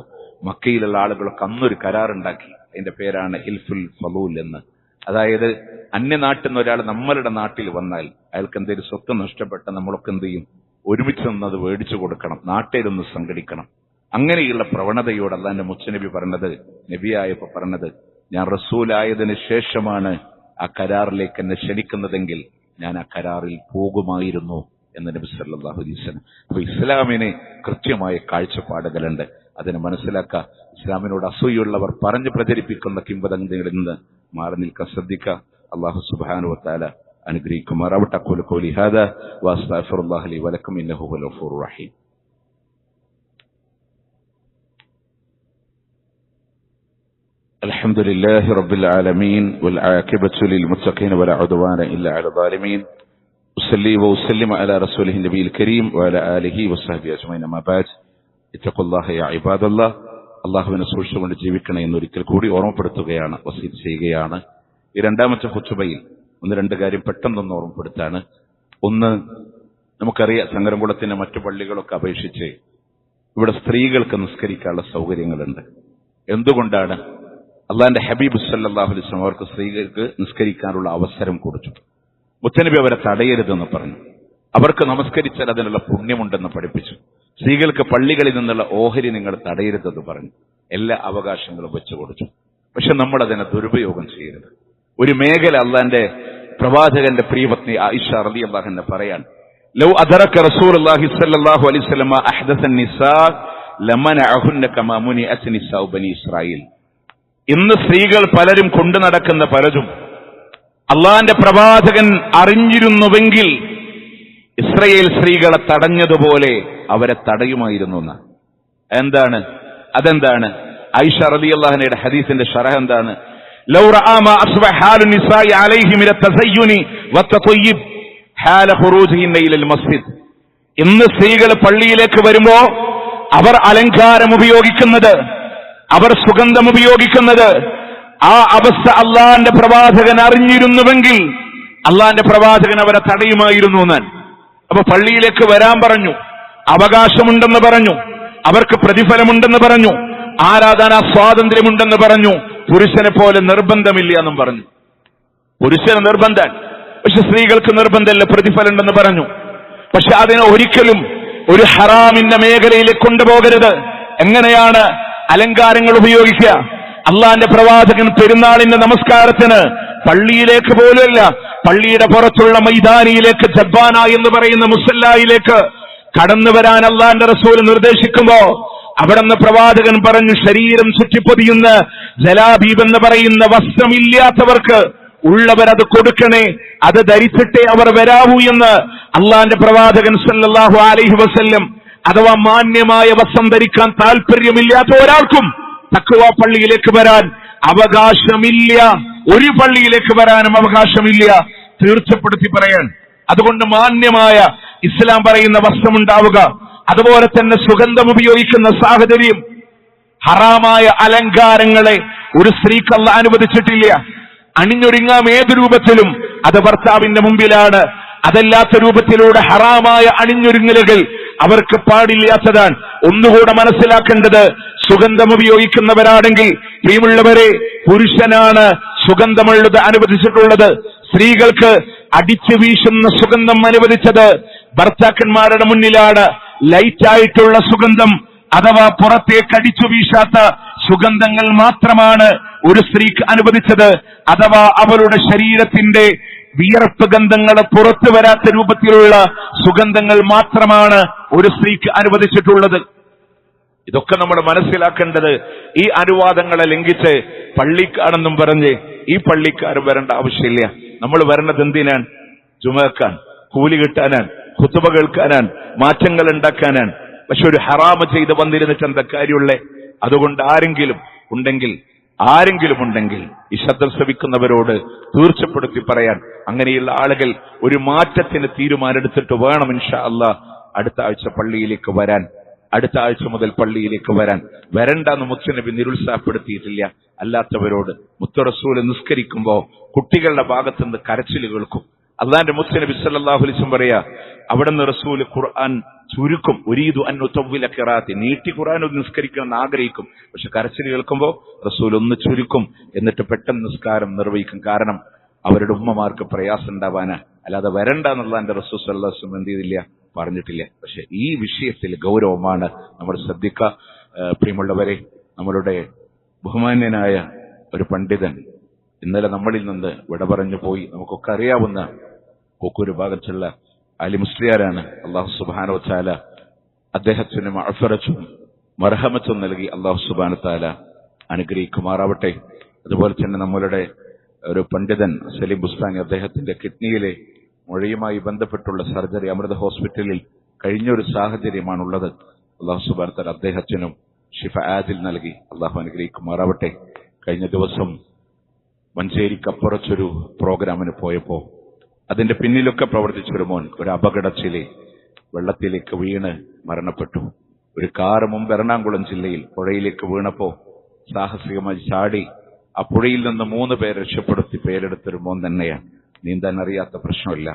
മക്കയിലുള്ള ആളുകളൊക്കെ അന്നൊരു കരാറുണ്ടാക്കി. അതിന്റെ പേരാണ് ഹിൽഫുൽ ഫളൂൽ എന്ന്. അതായത് അന്യനാട്ടിൽ നിന്ന് ഒരാൾ നമ്മളുടെ നാട്ടിൽ വന്നാൽ അയാൾക്ക് എന്തെങ്കിലും സ്വത്ത് നഷ്ടപ്പെട്ട നമ്മളൊക്കെ എന്ത് ചെയ്യും? ഒരുമിച്ച് നിന്നത് മേടിച്ചു കൊടുക്കണം, നാട്ടിലൊന്ന് സംഘടിക്കണം. അങ്ങനെയുള്ള പ്രവണതയോട് അല്ലാഹുവിന്റെ മുത്തുനബി പറഞ്ഞത്, നബിയായപ്പോ പറഞ്ഞത്, ഞാൻ റസൂലായതിനു ശേഷമാണ് ആ കരാറിലേക്ക് എന്നെ ക്ഷണിക്കുന്നതെങ്കിൽ ഞാൻ ആ കരാറിൽ പോകുമായിരുന്നു എന്ന് നബി സല്ലല്ലാഹു അലൈഹി വസല്ലം. അപ്പൊ ഇസ്ലാമിന് കൃത്യമായ കാഴ്ചപ്പാടുകളുണ്ട്. അതിനെ മനസ്സിലാക്കുക. ഇസ്ലാമിനോട് അസൂയുള്ളവർ പറഞ്ഞു പ്രചരിപ്പിക്കുന്ന കിംവദന്തികളിൽ നിന്ന് മാറി നിൽക്കാൻ ശ്രദ്ധിക്കുക. അല്ലാഹു സുബ്ഹാനഹു വ തആല അനുഗ്രഹിക്കുമാറാവട്ടെ. അഖൂലു ഖൗലി ഹാദാ വഅസ്തഗ്ഫിറുല്ലാഹ ലി വലക്കും ഇന്നഹു ഹുവൽ ഗഫൂറുർ റഹീം. الحمد لله رب العالمين والعاقبة للمتقين ولا عدوان إلا على الظالمين. أصلي وأسلم على رسوله النبي الكريم وعلى آله وصحبه أجمعين. أما بعد اتقوا الله يا عباد الله. അള്ളാഹുവിനെ സൂക്ഷിച്ചുകൊണ്ട് ജീവിക്കണം എന്നൊരിക്കൽ കൂടി ഓർമ്മപ്പെടുത്തുകയാണ്, വസീയത്ത് ചെയ്യുകയാണ്. ഈ രണ്ടാമത്തെ ഖുതുബയിൽ ഒന്ന് രണ്ട് കാര്യം പെട്ടെന്നൊന്ന് ഓർമ്മപ്പെടുത്താണ്. ഒന്ന്, നമുക്കറിയാം ചങ്ങരംകുളത്തിന്റെ മറ്റു പള്ളികളൊക്കെ അപേക്ഷിച്ച് ഇവിടെ സ്ത്രീകൾക്ക് നിസ്കരിക്കാനുള്ള സൗകര്യങ്ങളുണ്ട്. എന്തുകൊണ്ടാണ്? അള്ളാന്റെ ഹബീബ് സല്ലല്ലാഹു അലൈഹി വസല്ലം അവർക്ക് സ്ത്രീകൾക്ക് നിസ്കരിക്കാനുള്ള അവസരം കൊടുത്തു. മുത്തനബി അവരെ തടയരുതെന്ന് പറഞ്ഞു. അവർക്ക് നമസ്കരിച്ചാൽ അതിനുള്ള പുണ്യമുണ്ടെന്ന് പഠിപ്പിച്ചു. സ്ത്രീകൾക്ക് പള്ളികളിൽ നിന്നുള്ള ഓഹരി നിങ്ങൾ തടയരുതെന്ന് പറഞ്ഞു. എല്ലാ അവകാശങ്ങളും വെച്ചു കൊടുത്തു. പക്ഷെ നമ്മൾ അതിനെ ദുരുപയോഗം ചെയ്യരുത്. ഒരു മേഖല അള്ളാന്റെ പ്രവാചകന്റെ പ്രിയപത്നി ആയിഷ റളിയല്ലാഹു അൻഹ പറയാൻ, ലൗ അദറക റസൂലുള്ളാഹി സ്വല്ലല്ലാഹു അലൈഹി വസല്ലം അഹ്ദസൻ നിസാ ലമനഅഹുന്ന കമാ മുനിഅത് നിസാഉ ബനി ഇസ്രായീൽ. ഇന്ന് സ്ത്രീകൾ പലരും കൊണ്ടു നടക്കുന്ന പലതും അള്ളാന്റെ പ്രവാചകൻ അറിഞ്ഞിരുന്നുവെങ്കിൽ ഇസ്രായേൽ സ്ത്രീകളെ തടഞ്ഞതുപോലെ അവരെ തടയുമായിരുന്നു എന്നാണ്. എന്താണ് അതെന്താണ്? ആയിഷ റളിയല്ലാഹു അൻഹയുടെ ഹദീസിന്റെ ശറഹ് എന്താണ്? ലൗ റആ മാ അസ്ബഹ ഹാലു നിസാഇ അലൈഹി മിന തസയ്യുനി വതതയ്യിബ് ഹാല ഖുറൂജിഹിന്ന ഇലൽ മസ്ജിദ്. ഇന്ന് സ്ത്രീകൾ പള്ളിയിലേക്ക് വരുമ്പോ അവർ അലങ്കാരം ഉപയോഗിക്കുന്നത്, അവർ സുഗന്ധം ഉപയോഗിക്കുന്നത്, ആ അവസ്ഥ അള്ളാന്റെ പ്രവാചകൻ അറിഞ്ഞിരുന്നുവെങ്കിൽ അള്ളാന്റെ പ്രവാചകൻ അവരെ തടയുമായിരുന്നു എന്നാണ്. അപ്പൊ പള്ളിയിലേക്ക് വരാൻ പറഞ്ഞു, അവകാശമുണ്ടെന്ന് പറഞ്ഞു, അവർക്ക് പ്രതിഫലമുണ്ടെന്ന് പറഞ്ഞു, ആരാധനാ സ്വാതന്ത്ര്യമുണ്ടെന്ന് പറഞ്ഞു. പുരുഷനെ പോലെ നിർബന്ധമില്ല എന്നും പറഞ്ഞു. പുരുഷന് നിർബന്ധം, പക്ഷെ സ്ത്രീകൾക്ക് നിർബന്ധമല്ല, പ്രതിഫലം ഉണ്ടെന്ന് പറഞ്ഞു. പക്ഷെ അതിനെ ഒരിക്കലും ഒരു ഹറാമിന്റെ മേഖലയിലേക്ക് കൊണ്ടുപോകരുത്. എങ്ങനെയാണ് അലങ്കാരങ്ങൾ ഉപയോഗിക്കുക? അള്ളാന്റെ പ്രവാചകൻ പെരുന്നാളിന്റെ നമസ്കാരത്തിന് പള്ളിയിലേക്ക് പോലുമല്ല, പള്ളിയുടെ പുറത്തുള്ള മൈതാനിയിലേക്ക്, ജബ്ബാന എന്ന് പറയുന്ന മുസല്ലായിലേക്ക് കടന്നു വരാൻ അള്ളാന്റെ റസൂൽ നിർദ്ദേശിക്കുമ്പോ അവിടുന്ന് പ്രവാചകൻ പറഞ്ഞു, ശരീരം ചുറ്റിപ്പൊതിയുന്ന ജലാബീബ് എന്ന് പറയുന്ന വസ്ത്രമില്ലാത്തവർക്ക് ഉള്ളവരത് കൊടുക്കണേ, അത് ധരിച്ചിട്ടേ അവർ വരാവൂ എന്ന് അള്ളാന്റെ പ്രവാചകൻ സല്ലല്ലാഹു അലൈഹി വസല്ലം. അഥവാ മാന്യമായ വസ്ത്രം ധരിക്കാൻ താല്പര്യമില്ലാത്ത ഒരാൾക്കും തഖ്വ പള്ളിയിലേക്ക് വരാൻ അവകാശമില്ല. ഒരു പള്ളിയിലേക്ക് വരാനും അവകാശമില്ല, തീർച്ചപ്പെടുത്തി പറയാൻ. അതുകൊണ്ട് മാന്യമായ ഇസ്ലാം പറയുന്ന വസ്ത്രമുണ്ടാവുക, അതുപോലെ തന്നെ സുഗന്ധം ഉപയോഗിക്കുന്ന സാഹചര്യം. ഹറാമായ അലങ്കാരങ്ങളെ ഒരു സ്ത്രീക്ക് അല്ലാഹു അനുവദിച്ചിട്ടില്ല. അണിഞ്ഞൊരുങ്ങാം ഏത് രൂപത്തിലും, അത് ഭർത്താവിന്റെ മുമ്പിലാണ്. അതല്ലാത്ത രൂപത്തിലൂടെ ഹറാമായ അണിഞ്ഞൊരുങ്ങലുകൾ അവർക്ക് പാടില്ലാത്തതാണ്. ഒന്നുകൂടെ മനസ്സിലാക്കേണ്ടത്, സുഗന്ധം ഉപയോഗിക്കുന്നവരാണെങ്കിൽ പ്രിയമുള്ളവരെ, പുരുഷനാണ് സുഗന്ധമുള്ളത് അനുവദിച്ചിട്ടുള്ളത്. സ്ത്രീകൾക്ക് അടിച്ചു വീശുന്ന സുഗന്ധം അനുവദിച്ചത് ഭർത്താക്കന്മാരുടെ മുന്നിലാണ്. ലൈറ്റായിട്ടുള്ള സുഗന്ധം അഥവാ പുറത്തേക്ക് അടിച്ചു വീശാത്ത സുഗന്ധങ്ങൾ മാത്രമാണ് ഒരു സ്ത്രീക്ക് അനുവദിച്ചത്. അഥവാ അവളുടെ ശരീരത്തിന്റെ വിയർപ്പ് ഗന്ധങ്ങൾ പുറത്തു വരാത്ത രൂപത്തിലുള്ള സുഗന്ധങ്ങൾ മാത്രമാണ് ഒരു സ്ത്രീക്ക് അനുവദിച്ചിട്ടുള്ളത്. ഇതൊക്കെ നമ്മൾ മനസ്സിലാക്കേണ്ടത്. ഈ അനുവാദങ്ങളെ ലംഘിച്ച് പള്ളിക്കാണെന്നും പറഞ്ഞ് ഈ പള്ളിക്കാരും വരേണ്ട ആവശ്യമില്ല. നമ്മൾ വരണത് എന്തിനാണ്? ജുമക്കാൻ, കൂലി കിട്ടാനാണ്, ഖുതുബ കേൾക്കാനാണ്, മാറ്റങ്ങൾ ഉണ്ടാക്കാനാണ്. പക്ഷെ ഒരു ഹറാമ് ചെയ്ത് വന്നിരുന്നിട്ട് എന്താ കാര്യമുള്ളേ? അതുകൊണ്ട് ആരെങ്കിലും ഉണ്ടെങ്കിൽ ഈ ശബ്ദം ശ്രവിക്കുന്നവരോട് തീർച്ചപ്പെടുത്തി പറയാൻ, അങ്ങനെയുള്ള ആളുകൾ ഒരു മാറ്റത്തിന് തീരുമാനമെടുത്തിട്ട് വേണം ഇൻഷാ അല്ലാഹ് അടുത്ത ആഴ്ച പള്ളിയിലേക്ക് വരാൻ. അടുത്ത ആഴ്ച മുതൽ പള്ളിയിലേക്ക് വരണ്ടെന്ന് മുത്തുനബി നിരുത്സാഹപ്പെടുത്തിയിട്ടില്ല. അല്ലാത്തവരോട് മുത്തു റസൂൽ നിസ്കരിക്കുമ്പോ കുട്ടികളുടെ ഭാഗത്തുനിന്ന് കരച്ചിൽ കേൾക്കും. അള്ളാന്റെ മുത്തുനബി സല്ലല്ലാഹു അലൈഹി വസല്ലം പറയാ, അവിടുന്ന് റസൂൽ ഖുർആൻ ചുരുക്കും. ഉരീദു അൻ ഉതവ്വില ഖിറാഅത്തി, നീട്ടി ഖുർആൻ നിസ്കരിക്കണമെന്ന് ആഗ്രഹിക്കും. പക്ഷെ കരച്ചിൽ കേൾക്കുമ്പോ റസൂൽ ഒന്ന് ചുരുക്കും, എന്നിട്ട് പെട്ടെന്ന് നിസ്കാരം നിർവഹിക്കും. കാരണം അവരുടെ ഉമ്മമാർക്ക് പ്രയാസം ഉണ്ടാവാനാ. അല്ലാതെ വരണ്ട എന്നുള്ള എന്റെ റസൂൽ സല്ലല്ലാഹു അലൈഹി വസല്ലം എന്ത് ചെയ്തില്ല, പറഞ്ഞിട്ടില്ല. പക്ഷെ ഈ വിഷയത്തിൽ ഗൗരവമാണ് നമ്മൾ ശ്രദ്ധിക്കുക. പ്രിയമുള്ളവരെ, നമ്മളുടെ ബഹുമാന്യനായ ഒരു പണ്ഡിതൻ ഇന്നലെ നമ്മളിൽ നിന്ന് വിട പറഞ്ഞു പോയി. നമുക്കൊക്കെ അറിയാവുന്ന കൊക്കൂര് ഭാഗത്തുള്ള അലി മുസ്ലിയാരാണ്. അള്ളാഹു സുബ്ഹാനഹു വ തആല അദ്ദേഹത്തിന് മഅഫറത്തും മർഹമത്തും നൽകി അള്ളാഹു സുബ്ഹാനഹു വ തആല അനുഗ്രഹിക്കുമാറാവട്ടെ. അതുപോലെ തന്നെ നമ്മളുടെ ഒരു പണ്ഡിതൻ സലീം ബുസ്താനി, അദ്ദേഹത്തിന്റെ കിഡ്നിയിലെ മുഴയുമായി ബന്ധപ്പെട്ടുള്ള സർജറി അമൃത ഹോസ്പിറ്റലിൽ കഴിഞ്ഞൊരു സാഹചര്യമാണുള്ളത്. അള്ളാഹു സുബ്ഹാനഹു വ തആല അദ്ദേഹത്തിനും ഷിഫ ആദിൽ നൽകി അള്ളാഹു അനുഗ്രഹിക്കുമാറാവട്ടെ. കഴിഞ്ഞ ദിവസം മഞ്ചേരിക്കപ്പുറത്തൊരു പ്രോഗ്രാമിന് പോയപ്പോ അതിന്റെ പിന്നിലൊക്കെ പ്രവർത്തിച്ചൊരു മോൻ ഒരു അപകടത്തിലെ വെള്ളത്തിലേക്ക് വീണ് മരണപ്പെട്ടു. ഒരു കാറ് മുമ്പ് എറണാകുളം ജില്ലയിൽ പുഴയിലേക്ക് വീണപ്പോ സാഹസികമായി ചാടി ആ പുഴയിൽ നിന്ന് 3 പേരെ രക്ഷപ്പെടുത്തി പേരെടുത്തൊരു മോൻ തന്നെയാണ്. നീന്താൻ അറിയാത്ത പ്രശ്നമില്ല,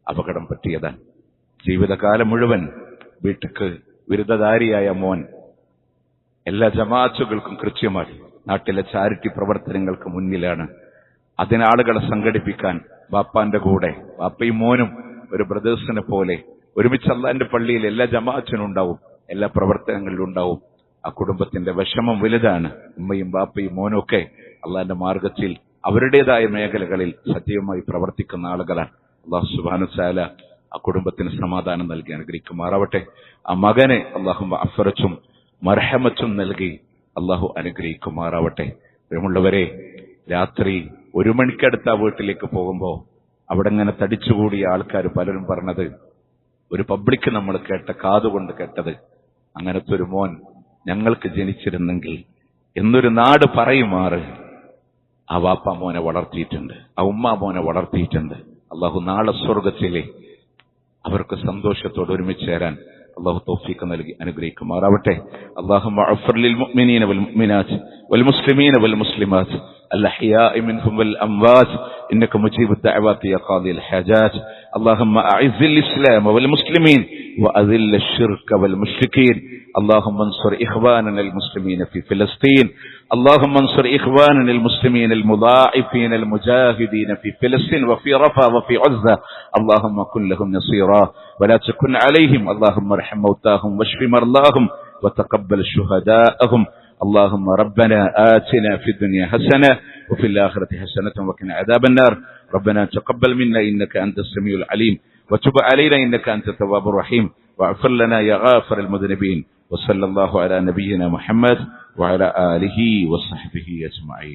അപകടം പറ്റിയതാണ്. ജീവിതകാലം മുഴുവൻ വീട്ടുക്ക് വിരുദ്ധധാരിയായ മോൻ എല്ലാ ജമാഅത്തുകൾക്കും കൃത്യമായി നാട്ടിലെ ചാരിറ്റി പ്രവർത്തനങ്ങൾക്ക് മുന്നിലാണ്. അതിനാളുകളെ സംഘടിപ്പിക്കാൻ ബാപ്പാന്റെ കൂടെ ബാപ്പയും മോനും ഒരു ബ്രദേഴ്സിനെ പോലെ ഒരുമിച്ച് അള്ളാന്റെ പള്ളിയിൽ എല്ലാ ജമാഅത്തിനും ഉണ്ടാവും, എല്ലാ പ്രവർത്തനങ്ങളിലും ഉണ്ടാവും. ആ കുടുംബത്തിന്റെ വിഷമം വലുതാണ്. ഉമ്മയും ബാപ്പയും മോനും ഒക്കെ അള്ളാന്റെ മാർഗത്തിൽ അവരുടേതായ മേഖലകളിൽ സജീവമായി പ്രവർത്തിക്കുന്ന ആളുകളാണ്. അള്ളാഹു സുബ്ഹാനഹു വ തആല ആ കുടുംബത്തിന് സമാധാനം നൽകി അനുഗ്രഹിക്കുമാറാവട്ടെ. ആ മകനെ അള്ളാഹു അഫറച്ചും മർഹമത്തും നൽകി അള്ളാഹു അനുഗ്രഹിക്കുമാറാവട്ടെ. പ്രിയമുള്ളവരെ, രാത്രി 1 മണിക്കടുത്ത വീട്ടിലേക്ക് പോകുമ്പോ അവിടെ ഇങ്ങനെ തടിച്ചുകൂടിയ ആൾക്കാർ പലരും പറഞ്ഞത്, ഒരു പബ്ലിക് നമ്മൾ കാതുകൊണ്ട് കേട്ടത്, അങ്ങനത്തെ ഒരു മോൻ ഞങ്ങൾക്ക് ജനിച്ചിരുന്നെങ്കിൽ എന്നൊരു നാട് പറയുമാറ് ആ വാപ്പ മോനെ വളർത്തിയിട്ടുണ്ട്, ആ ഉമ്മ മോനെ വളർത്തിയിട്ടുണ്ട്. അള്ളാഹു നാളെ സ്വർഗത്തിലെ അവർക്ക് സന്തോഷത്തോടെ ഒരുമിച്ച് ചേരാൻ അള്ളാഹു തൗഫീഖ് നൽകി അനുഗ്രഹിക്കുമാറാവട്ടെ. അല്ലാഹുമ്മ അഗ്ഫിർ ലിൽ മുഅ്മിനീന വൽ മുഅ്മിനാത്ത് വൽ മുസ്ലിമീന വൽ മുസ്ലിമാത്ത് الأحياء منهم والأموات إنك مجيب الدعوات يا قاضي الحاجات. اللهم أعز الإسلام والمسلمين وأذل الشرك والمشركين. اللهم انصر إخواننا المسلمين في فلسطين. اللهم انصر إخواننا المسلمين المضاعفين المجاهدين في فلسطين وفي رفح وفي عزة. اللهم كن لهم نصيرا ولا تكن عليهم. اللهم ارحم موتاهم واشف مرضاهم وتقبل شهداءهم. اللهم ربنا آتنا في الدنيا حسنة وفي الآخرة حسنة وقنا عذاب النار. ربنا تقبل منا إنك أنت السميع العليم وتب علينا إنك أنت التواب الرحيم واغفر لنا يا غافر المذنبين. وصلى الله على نبينا محمد وعلى آله وصحبه أجمعين.